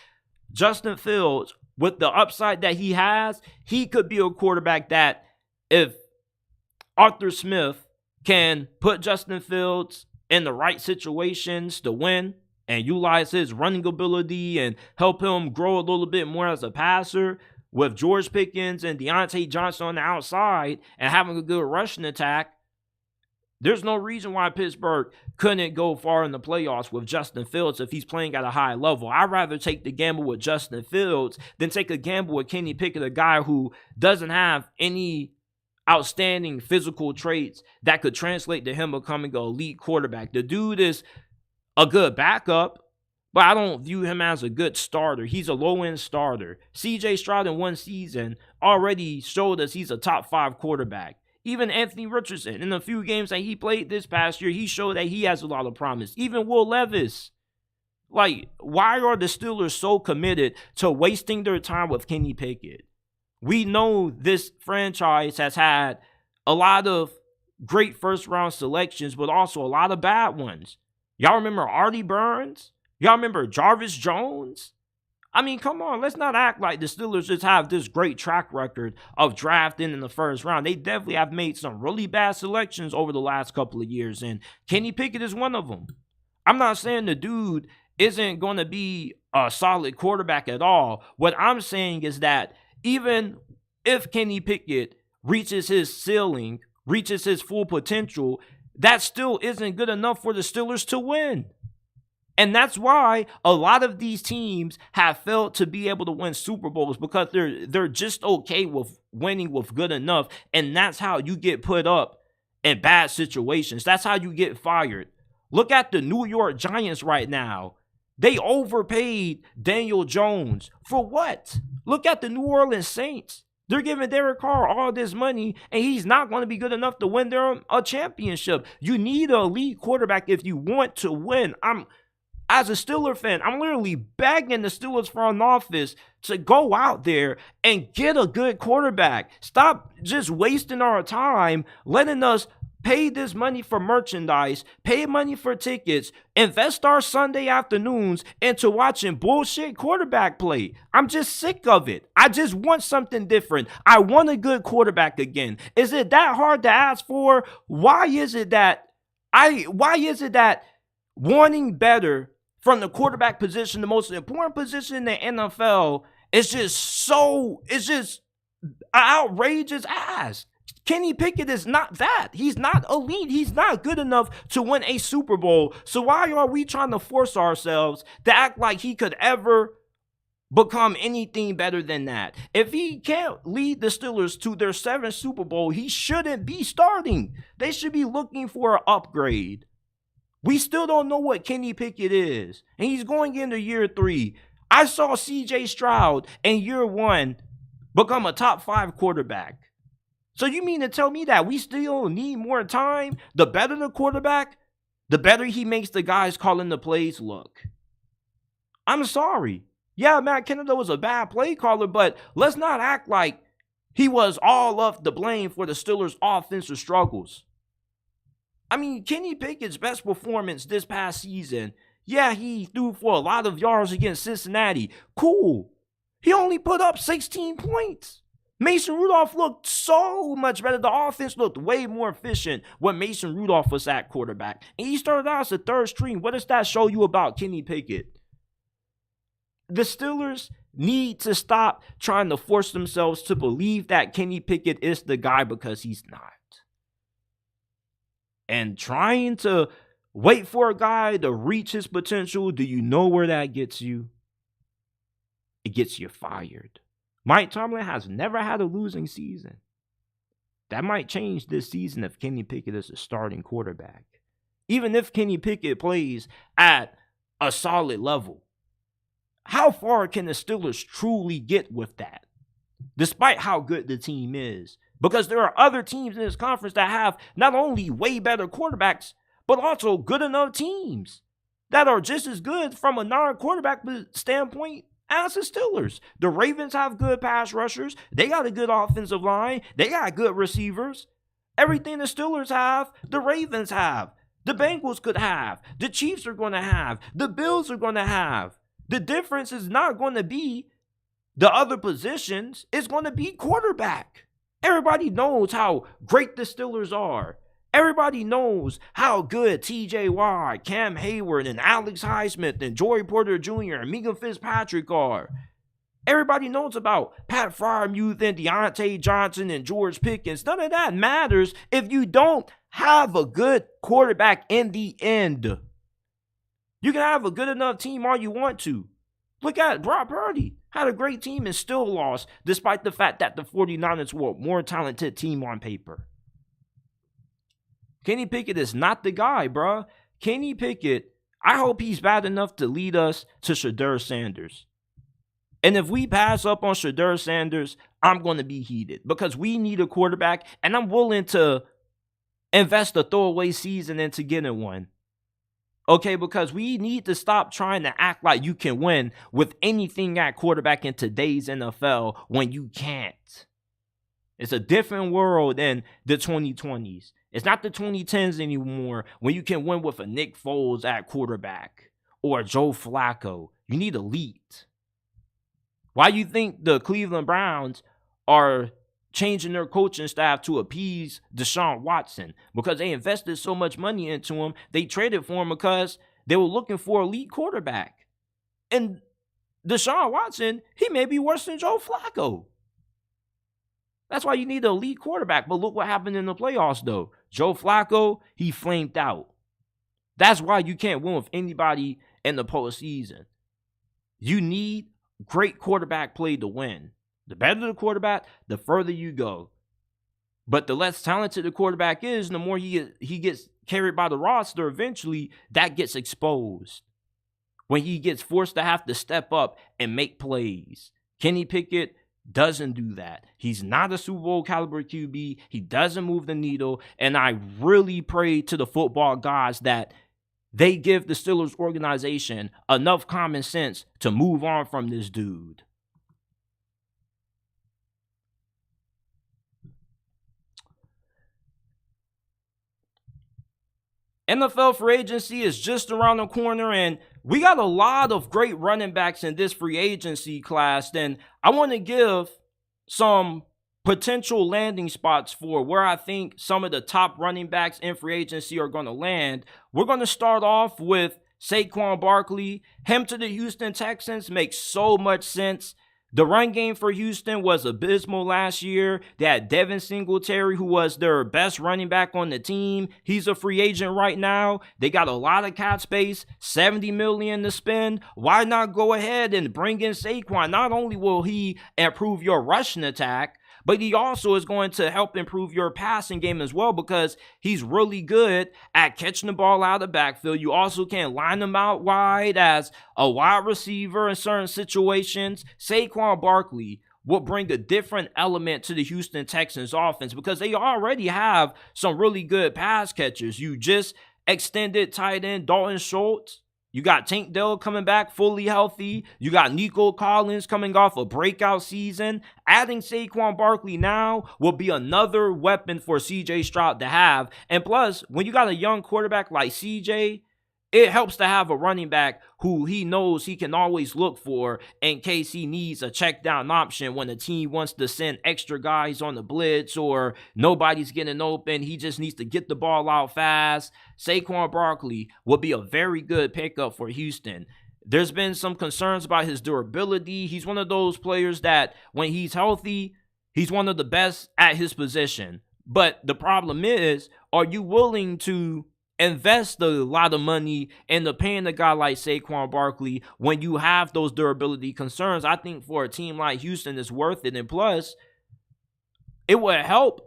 Justin Fields, with the upside that he has, he could be a quarterback that if Arthur Smith can put Justin Fields in the right situations to win and utilize his running ability and help him grow a little bit more as a passer, with George Pickens and Deontay Johnson on the outside and having a good rushing attack, there's no reason why Pittsburgh couldn't go far in the playoffs with Justin Fields if he's playing at a high level. I'd rather take the gamble with Justin Fields than take a gamble with Kenny Pickett, a guy who doesn't have any outstanding physical traits that could translate to him becoming an elite quarterback. The dude is a good backup, but I don't view him as a good starter. He's a low-end starter. C.J. Stroud in one season already showed us he's a top 5 quarterback. Even Anthony Richardson, in the few games that he played this past year, he showed that he has a lot of promise. Even Will Levis. Like, why are the Steelers so committed to wasting their time with Kenny Pickett? We know this franchise has had a lot of great first-round selections, but also a lot of bad ones. Y'all remember Artie Burns? Y'all remember Jarvis Jones? I mean, come on, let's not act like the Steelers just have this great track record of drafting in the first round. They definitely have made some really bad selections over the last couple of years, and Kenny Pickett is one of them. I'm not saying the dude isn't going to be a solid quarterback at all. What I'm saying is that even if Kenny Pickett reaches his ceiling, reaches his full potential, that still isn't good enough for the Steelers to win. And that's why a lot of these teams have failed to be able to win Super Bowls, because they're just okay with winning with good enough. And that's how you get put up in bad situations. That's how you get fired. Look at the New York Giants right now. They overpaid Daniel Jones. For what? Look at the New Orleans Saints. They're giving Derek Carr all this money, and he's not going to be good enough to win them a championship. You need an elite quarterback if you want to win. As a Steeler fan, I'm literally begging the Steelers front office to go out there and get a good quarterback. Stop just wasting our time letting us pay this money for merchandise, pay money for tickets, invest our Sunday afternoons into watching bullshit quarterback play. I'm just sick of it. I just want something different. I want a good quarterback again. Is it that hard to ask for? Why is it that wanting better from the quarterback position, the most important position in the NFL, it's just an outrageous ask. Kenny Pickett is not that. He's not elite. He's not good enough to win a Super Bowl. So why are we trying to force ourselves to act like he could ever become anything better than that? If he can't lead the Steelers to their 7th Super Bowl, he shouldn't be starting. They should be looking for an upgrade. We still don't know what Kenny Pickett is, and he's going into year 3. I saw CJ Stroud in year 1 become a top 5 quarterback. So you mean to tell me that we still need more time? The better the quarterback, the better he makes the guys calling the plays look. I'm sorry. Yeah, Matt Canada was a bad play caller, but let's not act like he was all of the blame for the Steelers' offensive struggles. I mean, Kenny Pickett's best performance this past season, yeah, he threw for a lot of yards against Cincinnati. Cool. He only put up 16 points. Mason Rudolph looked so much better. The offense looked way more efficient when Mason Rudolph was at quarterback. And he started out as a third string. What does that show you about Kenny Pickett? The Steelers need to stop trying to force themselves to believe that Kenny Pickett is the guy, because he's not. And trying to wait for a guy to reach his potential, do you know where that gets you? It gets you fired. Mike Tomlin has never had a losing season. That might change this season if Kenny Pickett is a starting quarterback. Even if Kenny Pickett plays at a solid level. How far can the Steelers truly get with that? Despite how good the team is. Because there are other teams in this conference that have not only way better quarterbacks, but also good enough teams that are just as good from a non-quarterback standpoint as the Steelers. The Ravens have good pass rushers. They got a good offensive line. They got good receivers. Everything the Steelers have, the Ravens have. The Bengals could have. The Chiefs are going to have. The Bills are going to have. The difference is not going to be the other positions. It's going to be quarterback. Everybody knows how great the Steelers are. Everybody knows how good TJ Watt, Cam Hayward, and Alex Highsmith, and Joey Porter Jr., and Minka Fitzpatrick are. Everybody knows about Pat Freiermuth and Deontay Johnson and George Pickens. None of that matters if you don't have a good quarterback in the end. You can have a good enough team all you want to. Look at Brock Purdy. Had a great team and still lost, despite the fact that the 49ers were a more talented team on paper. Kenny Pickett is not the guy, bruh. Kenny Pickett, I hope he's bad enough to lead us to Shedeur Sanders. And if we pass up on Shedeur Sanders, I'm going to be heated. Because we need a quarterback, and I'm willing to invest a throwaway season into getting one. Okay, because we need to stop trying to act like you can win with anything at quarterback in today's NFL when you can't. It's a different world than the 2020s. It's not the 2010s anymore when you can win with a Nick Foles at quarterback or Joe Flacco. You need elite. Why do you think the Cleveland Browns are changing their coaching staff to appease Deshaun Watson? Because they invested so much money into him. They traded for him because they were looking for an elite quarterback. And Deshaun Watson, he may be worse than Joe Flacco. That's why you need an elite quarterback. But look what happened in the playoffs, though. Joe Flacco, he flamed out. That's why you can't win with anybody in the postseason. You need great quarterback play to win. The better the quarterback, the further you go. But the less talented the quarterback is, the more he gets carried by the roster, eventually that gets exposed. When he gets forced to have to step up and make plays. Kenny Pickett doesn't do that. He's not a Super Bowl caliber QB. He doesn't move the needle. And I really pray to the football gods that they give the Steelers organization enough common sense to move on from this dude. NFL free agency is just around the corner, and we got a lot of great running backs in this free agency class. Then I want to give some potential landing spots for where I think some of the top running backs in free agency are going to land. We're going to start off with Saquon Barkley. Him to the Houston Texans makes so much sense. The run game for Houston was abysmal last year. They had Devin Singletary, who was their best running back on the team. He's a free agent right now. They got a lot of cap space, $70 million to spend. Why not go ahead and bring in Saquon? Not only will he improve your rushing attack, but he also is going to help improve your passing game as well, because he's really good at catching the ball out of the backfield. You also can line him out wide as a wide receiver in certain situations. Saquon Barkley will bring a different element to the Houston Texans offense, because they already have some really good pass catchers. You just extended tight end Dalton Schultz. You got Tank Dell coming back fully healthy. You got Nico Collins coming off a breakout season. Adding Saquon Barkley now will be another weapon for CJ Stroud to have. And plus, when you got a young quarterback like CJ, it helps to have a running back who he knows he can always look for in case he needs a check down option when a team wants to send extra guys on the blitz or nobody's getting open. He just needs to get the ball out fast. Saquon Barkley will be a very good pickup for Houston. There's been some concerns about his durability. He's one of those players that when he's healthy, he's one of the best at his position. But the problem is, are you willing to invest a lot of money into paying a guy like Saquon Barkley when you have those durability concerns? I think for a team like Houston, it's worth it. And plus, it would help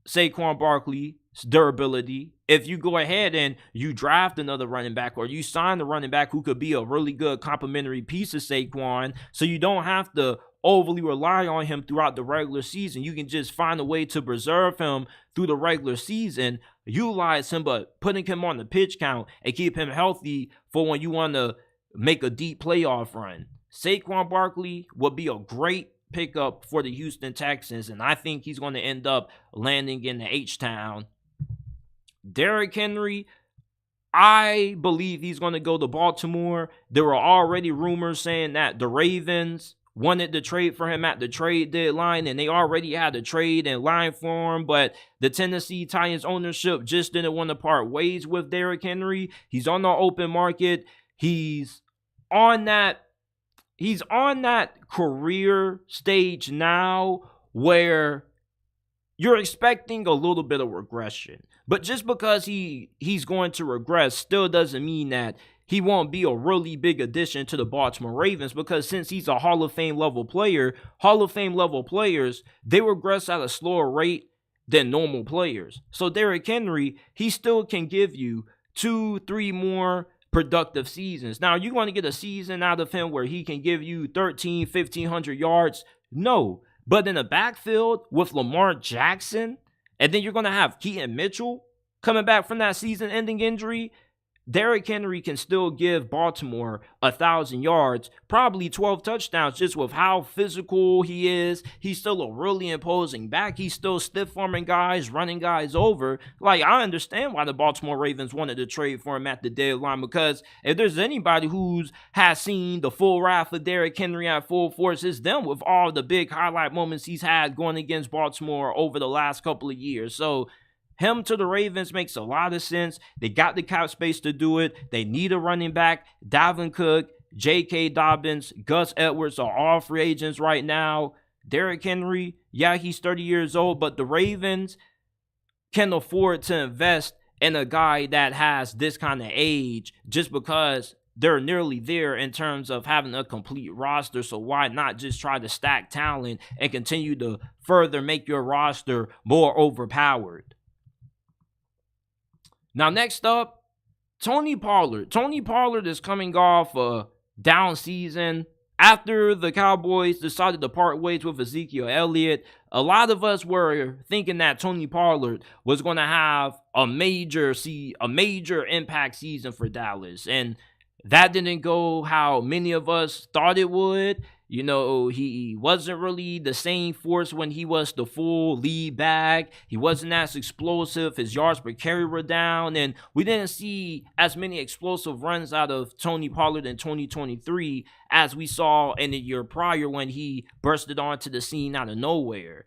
Saquon Barkley's durability if you go ahead and you draft another running back, or you sign a running back who could be a really good complementary piece of Saquon, so you don't have to overly rely on him throughout the regular season. You can just find a way to preserve him through the regular season, utilize him, but putting him on the pitch count and keep him healthy for when you want to make a deep playoff run. Saquon Barkley will be a great pickup for the Houston Texans, and I think he's going to end up landing in the H-Town. Derrick Henry, I believe he's going to go to Baltimore. There were already rumors saying that the Ravens wanted to trade for him at the trade deadline, and they already had a trade in line for him, but the Tennessee Titans ownership just didn't want to part ways with Derrick Henry. He's on the open market. He's on that career stage now where you're expecting a little bit of regression. But just because he's going to regress still doesn't mean that he won't be a really big addition to the Baltimore Ravens, because since he's a Hall of Fame level player, Hall of Fame level players, they regress at a slower rate than normal players. So Derrick Henry, he still can give you 2-3 more productive seasons. Now, you want to get a season out of him where he can give you 1,500 yards? No. But in the backfield with Lamar Jackson, and then you're going to have Keaton Mitchell coming back from that season-ending injury, Derrick Henry can still give Baltimore 1,000 yards, probably 12 touchdowns, just with how physical he is. He's still a really imposing back. He's still stiff-arming guys, running guys over. Like, I understand why the Baltimore Ravens wanted to trade for him at the deadline, because if there's anybody who's has seen the full wrath of Derrick Henry at full force, it's them, with all the big highlight moments he's had going against Baltimore over the last couple of years. So him to the Ravens makes a lot of sense. They got the cap space to do it. They need a running back. Dalvin Cook, J.K. Dobbins, Gus Edwards are all free agents right now. Derrick Henry, yeah, he's 30 years old, but the Ravens can afford to invest in a guy that has this kind of age just because they're nearly there in terms of having a complete roster. So why not just try to stack talent and continue to further make your roster more overpowered? Now, next up, Tony Pollard. Tony Pollard is coming off a down season. After the Cowboys decided to part ways with Ezekiel Elliott, a lot of us were thinking that Tony Pollard was going to have a major impact season for Dallas. And that didn't go how many of us thought it would. You know, he wasn't really the same force when he was the full lead back. He wasn't as explosive. His yards per carry were down. And we didn't see as many explosive runs out of Tony Pollard in 2023 as we saw in the year prior when he bursted onto the scene out of nowhere.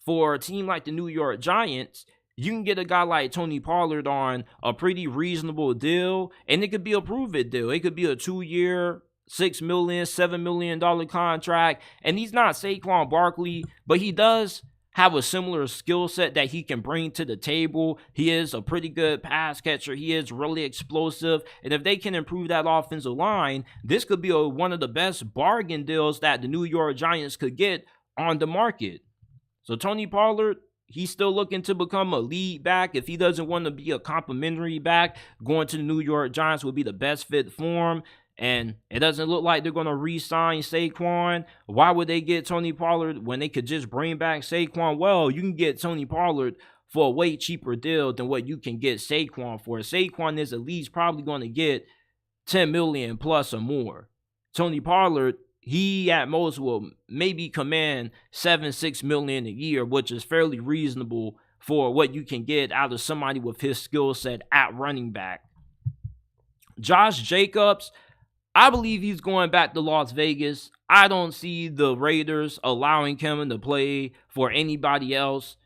For a team like the New York Giants, you can get a guy like Tony Pollard on a pretty reasonable deal, and it could be a prove-it deal. It could be a 2-year, $6 million, $7 million contract, and he's not Saquon Barkley, but he does have a similar skill set that he can bring to the table. He is a pretty good pass catcher. He is really explosive, and if they can improve that offensive line, this could be one of the best bargain deals that the New York Giants could get on the market. So Tony Pollard, he's still looking to become a lead back. If he doesn't want to be a complimentary back, going to the New York Giants would be the best fit for him. And it doesn't look like they're going to re-sign Saquon. Why would they get Tony Pollard when they could just bring back Saquon? Well, you can get Tony Pollard for a way cheaper deal than what you can get Saquon for. Saquon is at least probably going to get $10 million plus or more. Tony Pollard, he at most will maybe command $7-6 million a year, which is fairly reasonable for what you can get out of somebody with his skill set at running back. Josh Jacobs, I believe he's going back to Las Vegas. I don't see the Raiders allowing him to play for anybody else.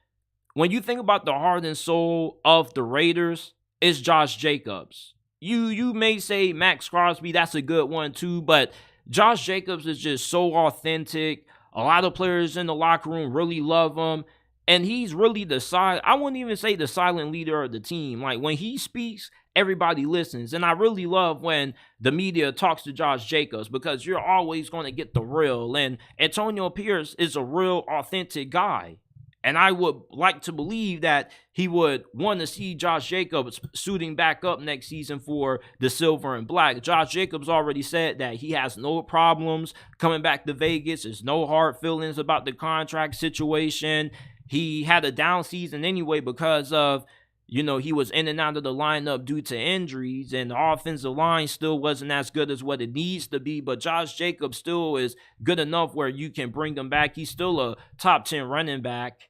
When you think about the heart and soul of the Raiders, it's Josh Jacobs. You may say Max Crosby, that's a good one too, but Josh Jacobs is just so authentic. A lot of players in the locker room really love him. And he's really I wouldn't even say the silent leader of the team. Like when he speaks, everybody listens. And I really love when the media talks to Josh Jacobs because you're always going to get the real. And Antonio Pierce is a real authentic guy. And I would like to believe that he would want to see Josh Jacobs suiting back up next season for the silver and black. Josh Jacobs already said that he has no problems coming back to Vegas. There's no hard feelings about the contract situation. He had a down season anyway because of, he was in and out of the lineup due to injuries, and the offensive line still wasn't as good as what it needs to be, but Josh Jacobs still is good enough where you can bring him back. He's still a top 10 running back.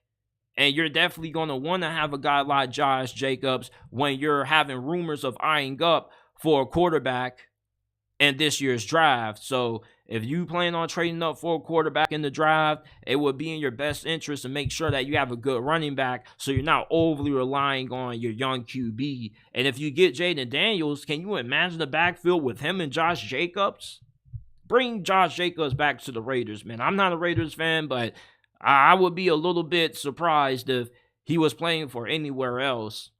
And you're definitely going to want to have a guy like Josh Jacobs when you're having rumors of eyeing up for a quarterback in this year's draft. So if you plan on trading up for a quarterback in the draft, it would be in your best interest to make sure that you have a good running back so you're not overly relying on your young QB. And if you get Jayden Daniels, can you imagine the backfield with him and Josh Jacobs? Bring Josh Jacobs back to the Raiders, man. I'm not a Raiders fan, but I would be a little bit surprised if he was playing for anywhere else.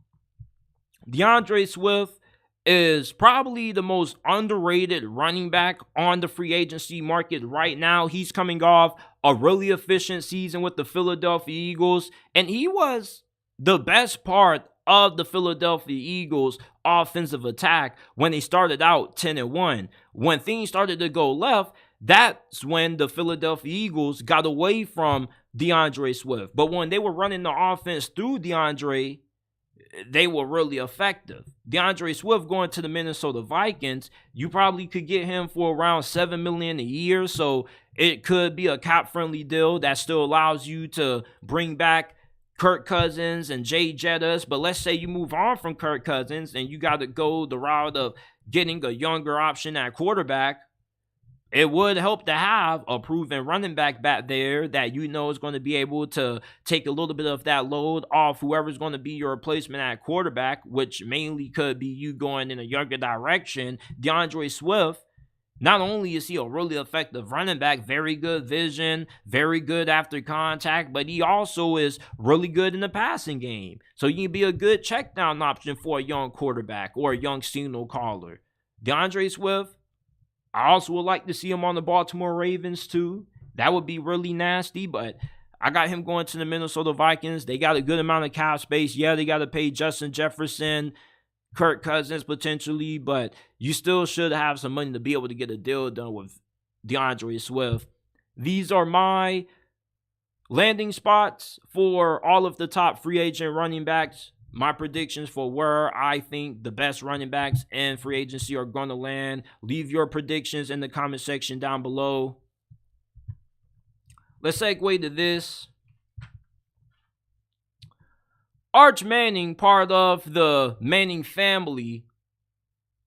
DeAndre Swift is probably the most underrated running back on the free agency market right now. He's coming off a really efficient season with the Philadelphia Eagles, and he was the best part of the Philadelphia Eagles offensive attack when they started out 10-1. When things started to go left, that's when the Philadelphia Eagles got away from DeAndre Swift. But when they were running the offense through DeAndre, they were really effective. DeAndre Swift going to the Minnesota Vikings, you probably could get him for around $7 million a year. So it could be a cap-friendly deal that still allows you to bring back Kirk Cousins and Jay Jettas. But let's say you move on from Kirk Cousins and you got to go the route of getting a younger option at quarterback. It would help to have a proven running back there that is going to be able to take a little bit of that load off whoever's going to be your replacement at quarterback, which mainly could be you going in a younger direction. DeAndre Swift, not only is he a really effective running back, very good vision, very good after contact, but he also is really good in the passing game. So you can be a good check down option for a young quarterback or a young signal caller. DeAndre Swift, I also would like to see him on the Baltimore Ravens too. That would be really nasty, but I got him going to the Minnesota Vikings. They got a good amount of cap space. Yeah, they got to pay Justin Jefferson, Kirk Cousins potentially, but you still should have some money to be able to get a deal done with DeAndre Swift. These are my landing spots for all of the top free agent running backs. My predictions for where I think the best running backs in free agency are going to land. Leave your predictions in the comment section down below. let's segue to this. Arch Manning, part of the Manning family,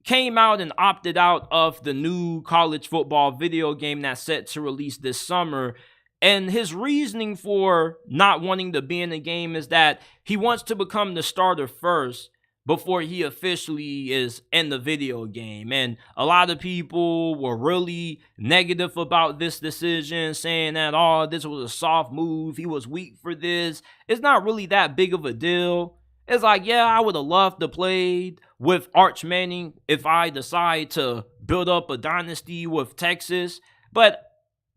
came out and opted out of the new college football video game that's set to release this summer. And his reasoning for not wanting to be in the game is that he wants to become the starter first before he officially is in the video game. And a lot of people were really negative about this decision, saying that, oh, this was a soft move. He was weak for this. It's not really that big of a deal. It's like, yeah, I would have loved to play with Arch Manning if I decide to build up a dynasty with Texas. But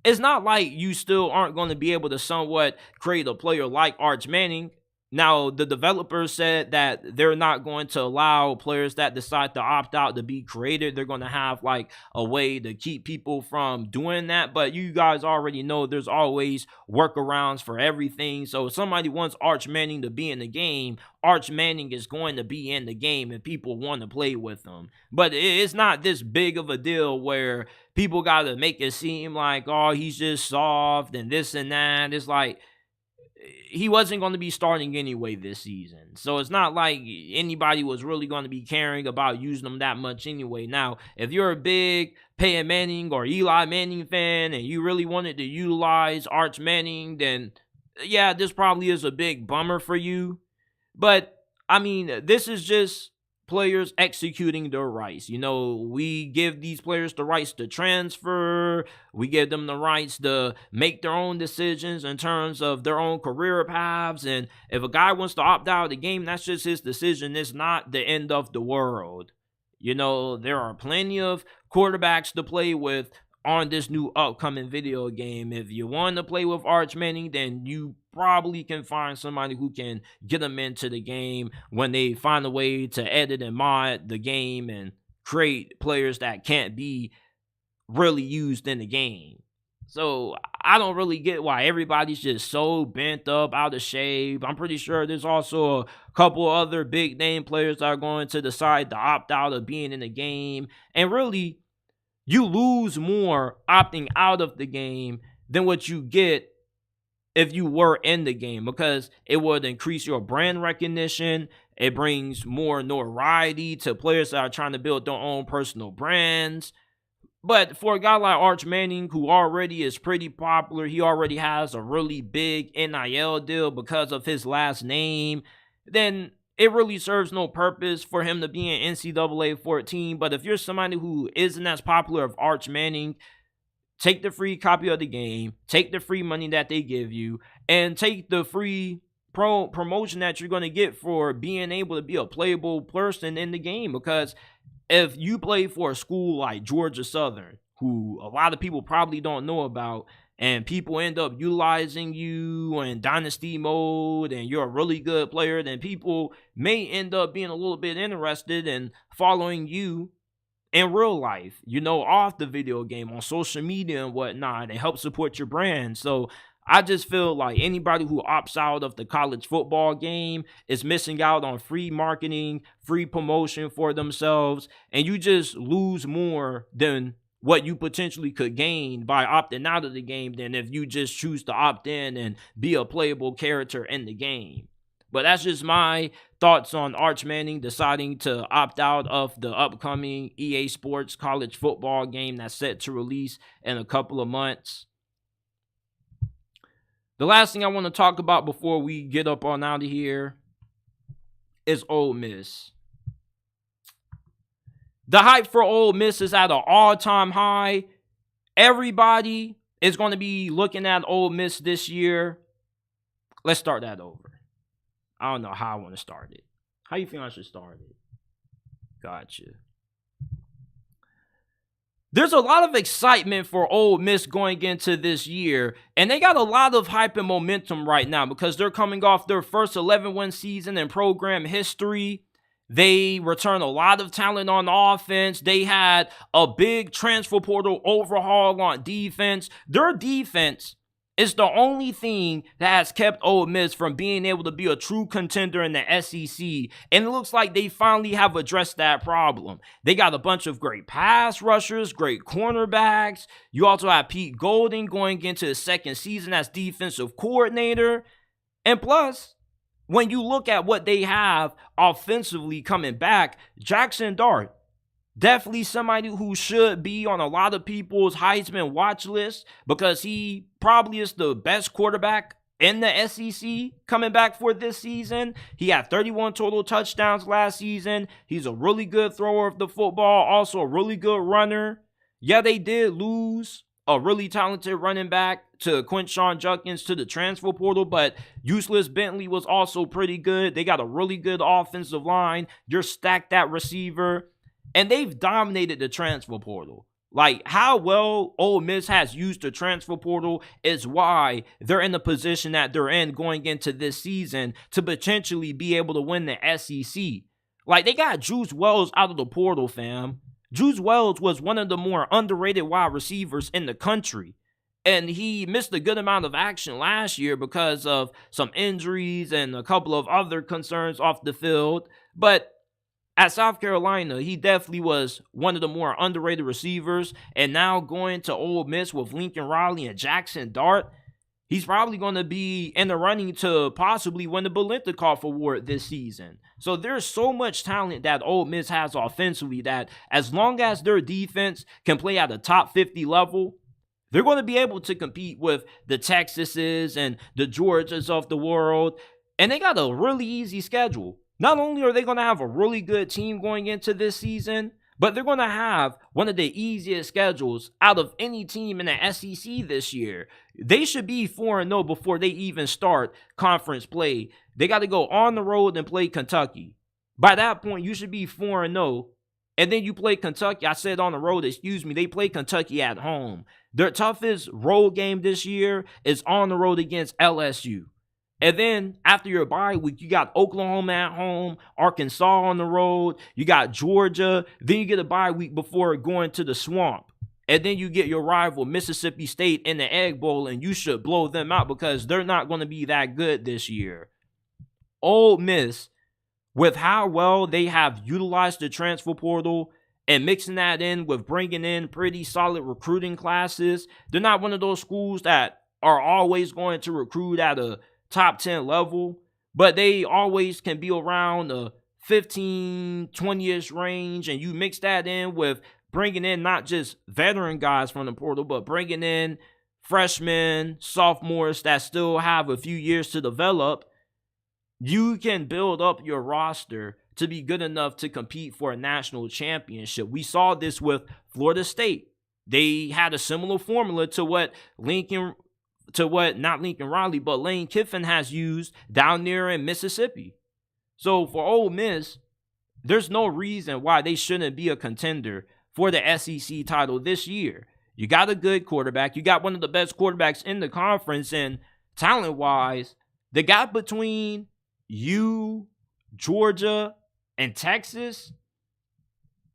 it's not like you still aren't going to be able to somewhat create a player like Arch Manning. Now, the developers said that they're not going to allow players that decide to opt out to be created. They're going to have like a way to keep people from doing that. But you guys already know there's always workarounds for everything. So if somebody wants Arch Manning to be in the game, Arch Manning is going to be in the game and people want to play with him. But it's not this big of a deal where people got to make it seem like, oh, he's just soft and this and that. It's like, he wasn't going to be starting anyway this season. So it's not like anybody was really going to be caring about using him that much anyway. Now, if you're a big Peyton Manning or Eli Manning fan and you really wanted to utilize Arch Manning, then yeah, this probably is a big bummer for you. But, I mean, this is just players executing their rights. You know, we give these players the rights to transfer. We give them the rights to make their own decisions in terms of their own career paths. And if a guy wants to opt out of the game, that's just his decision. It's not the end of the world. You know, there are plenty of quarterbacks to play with on this new upcoming video game. If you want to play with Arch Manning, then you probably can find somebody who can get them into the game when they find a way to edit and mod the game and create players that can't be really used in the game. So I don't really get why everybody's just so bent up, out of shape. I'm pretty sure there's also a couple other big name players that are going to decide to opt out of being in the game. And really, you lose more opting out of the game than what you get if you were in the game, because it would increase your brand recognition. It brings more notoriety to players that are trying to build their own personal brands. But for a guy like Arch Manning, who already is pretty popular, he already has a really big NIL deal because of his last name, then it really serves no purpose for him to be in NCAA 14. But if you're somebody who isn't as popular as Arch Manning, take the free copy of the game, take the free money that they give you, and take the free promotion that you're going to get for being able to be a playable person in the game. Because if you play for a school like Georgia Southern, who a lot of people probably don't know about, and people end up utilizing you in dynasty mode and you're a really good player, then people may end up being a little bit interested in following you in real life, you know, off the video game, on social media and whatnot, and help support your brand. So I just feel like anybody who opts out of the college football game is missing out on free marketing, free promotion for themselves, and you just lose more than what you potentially could gain by opting out of the game than if you just choose to opt in and be a playable character in the game. But that's just my thoughts on Arch Manning deciding to opt out of the upcoming EA Sports college football game that's set to release in a couple of months. The last thing I want to talk about before we get up on out of here is Ole Miss. The hype for Ole Miss is at an all-time high. Everybody is going to be looking at Ole Miss this year. Let's start that over. I don't know how I want to start it. How you think I should start it? Gotcha. There's a lot of excitement for Ole Miss going into this year, and they got a lot of hype and momentum right now because they're coming off their first 11-win season in program history. They return a lot of talent on offense. They had a big transfer portal overhaul on defense. Their defense It's the only thing that has kept Ole Miss from being able to be a true contender in the SEC. And it looks like they finally have addressed that problem. They got a bunch of great pass rushers, great cornerbacks. You also have Pete Golding going into his second season as defensive coordinator. And plus, when you look at what they have offensively coming back, Jackson Dart, definitely somebody who should be on a lot of people's Heisman watch list because he probably is the best quarterback in the SEC coming back for this season. He had 31 total touchdowns last season. He's a really good thrower of the football, also a really good runner. Yeah, they did lose a really talented running back to Quinshon Judkins to the transfer portal, but Useless Bentley was also pretty good. They got a really good offensive line. You're stacked at receiver. And they've dominated the transfer portal. Like, how well Ole Miss has used the transfer portal is why they're in the position that they're in going into this season to potentially be able to win the SEC. Like, they got Juice Wells out of the portal, fam. Juice Wells was one of the more underrated wide receivers in the country. And he missed a good amount of action last year because of some injuries and a couple of other concerns off the field. But at South Carolina, he definitely was one of the more underrated receivers. And now going to Ole Miss with Lincoln Riley and Jackson Dart, he's probably going to be in the running to possibly win the Biletnikoff Award this season. So there's so much talent that Ole Miss has offensively that as long as their defense can play at a top 50 level, they're going to be able to compete with the Texases and the Georgias of the world. And they got a really easy schedule. Not only are they going to have a really good team going into this season, but they're going to have one of the easiest schedules out of any team in the SEC this year. They should be 4-0 before they even start conference play. They got to go on the road and play Kentucky. By that point, you should be 4-0. And then you play Kentucky. I said on the road, they play Kentucky at home. Their toughest road game this year is on the road against LSU. And then after your bye week, you got Oklahoma at home, Arkansas on the road, you got Georgia, then you get a bye week before going to the Swamp. And then you get your rival Mississippi State in the Egg Bowl, and you should blow them out because they're not going to be that good this year. Ole Miss, with how well they have utilized the transfer portal and mixing that in with bringing in pretty solid recruiting classes, they're not one of those schools that are always going to recruit at a top 10 level, but they always can be around the 15, 20-ish range, and you mix that in with bringing in not just veteran guys from the portal, but bringing in freshmen, sophomores that still have a few years to develop, you can build up your roster to be good enough to compete for a national championship. We saw this with Florida State. They had a similar formula to what not Lincoln Riley, but Lane Kiffin has used down there in Mississippi. So for Ole Miss, there's no reason why they shouldn't be a contender for the SEC title this year. You got a good quarterback. You got one of the best quarterbacks in the conference, and talent-wise, the gap between you, Georgia, and Texas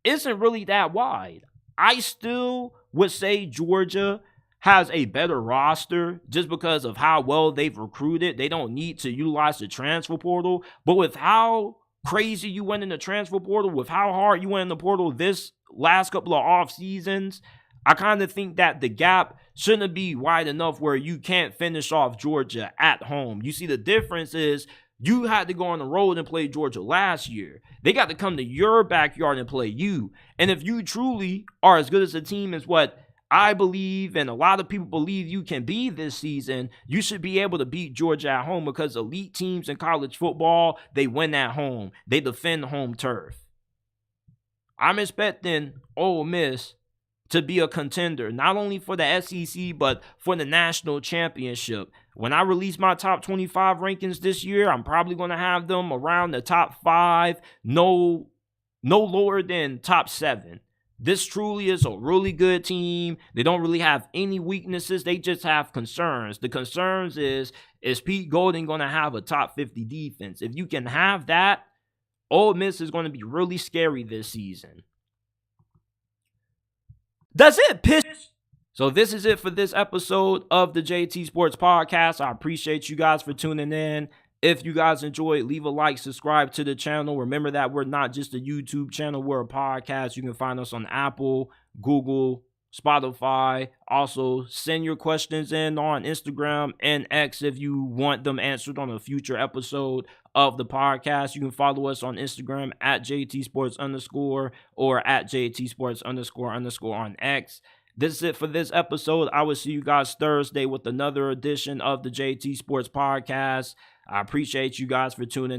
isn't really that wide. I still would say Georgia has a better roster just because of how well they've recruited. They don't need to utilize the transfer portal. But with how crazy you went in the transfer portal, with how hard you went in the portal this last couple of off seasons, I kind of think that the gap shouldn't be wide enough where you can't finish off Georgia at home. You see, the difference is you had to go on the road and play Georgia last year. They got to come to your backyard and play you. And if you truly are as good as a team as what I believe and a lot of people believe you can be this season, you should be able to beat Georgia at home because elite teams in college football, they win at home. They defend home turf. I'm expecting Ole Miss to be a contender, not only for the SEC, but for the national championship. When I release my top 25 rankings this year, I'm probably going to have them around the top 5, no lower than top 7. This truly is a really good team. They don't really have any weaknesses. They just have concerns. The concerns is Pete Golding going to have a top 50 defense? If you can have that, Ole Miss is going to be really scary this season. Does it piss So this is it for this episode of the JT Sports Podcast. I appreciate you guys for tuning in. If you guys enjoyed, leave a like, subscribe to the channel. Remember that we're not just a YouTube channel, we're a podcast. You can find us on Apple, Google, Spotify. Also, send your questions in on Instagram and X if you want them answered on a future episode of the podcast. You can follow us on Instagram at JT_Sports_ or at JT___ on X. This is it for this episode. I will see you guys Thursday with another edition of the JT Sports Podcast. I appreciate you guys for tuning in.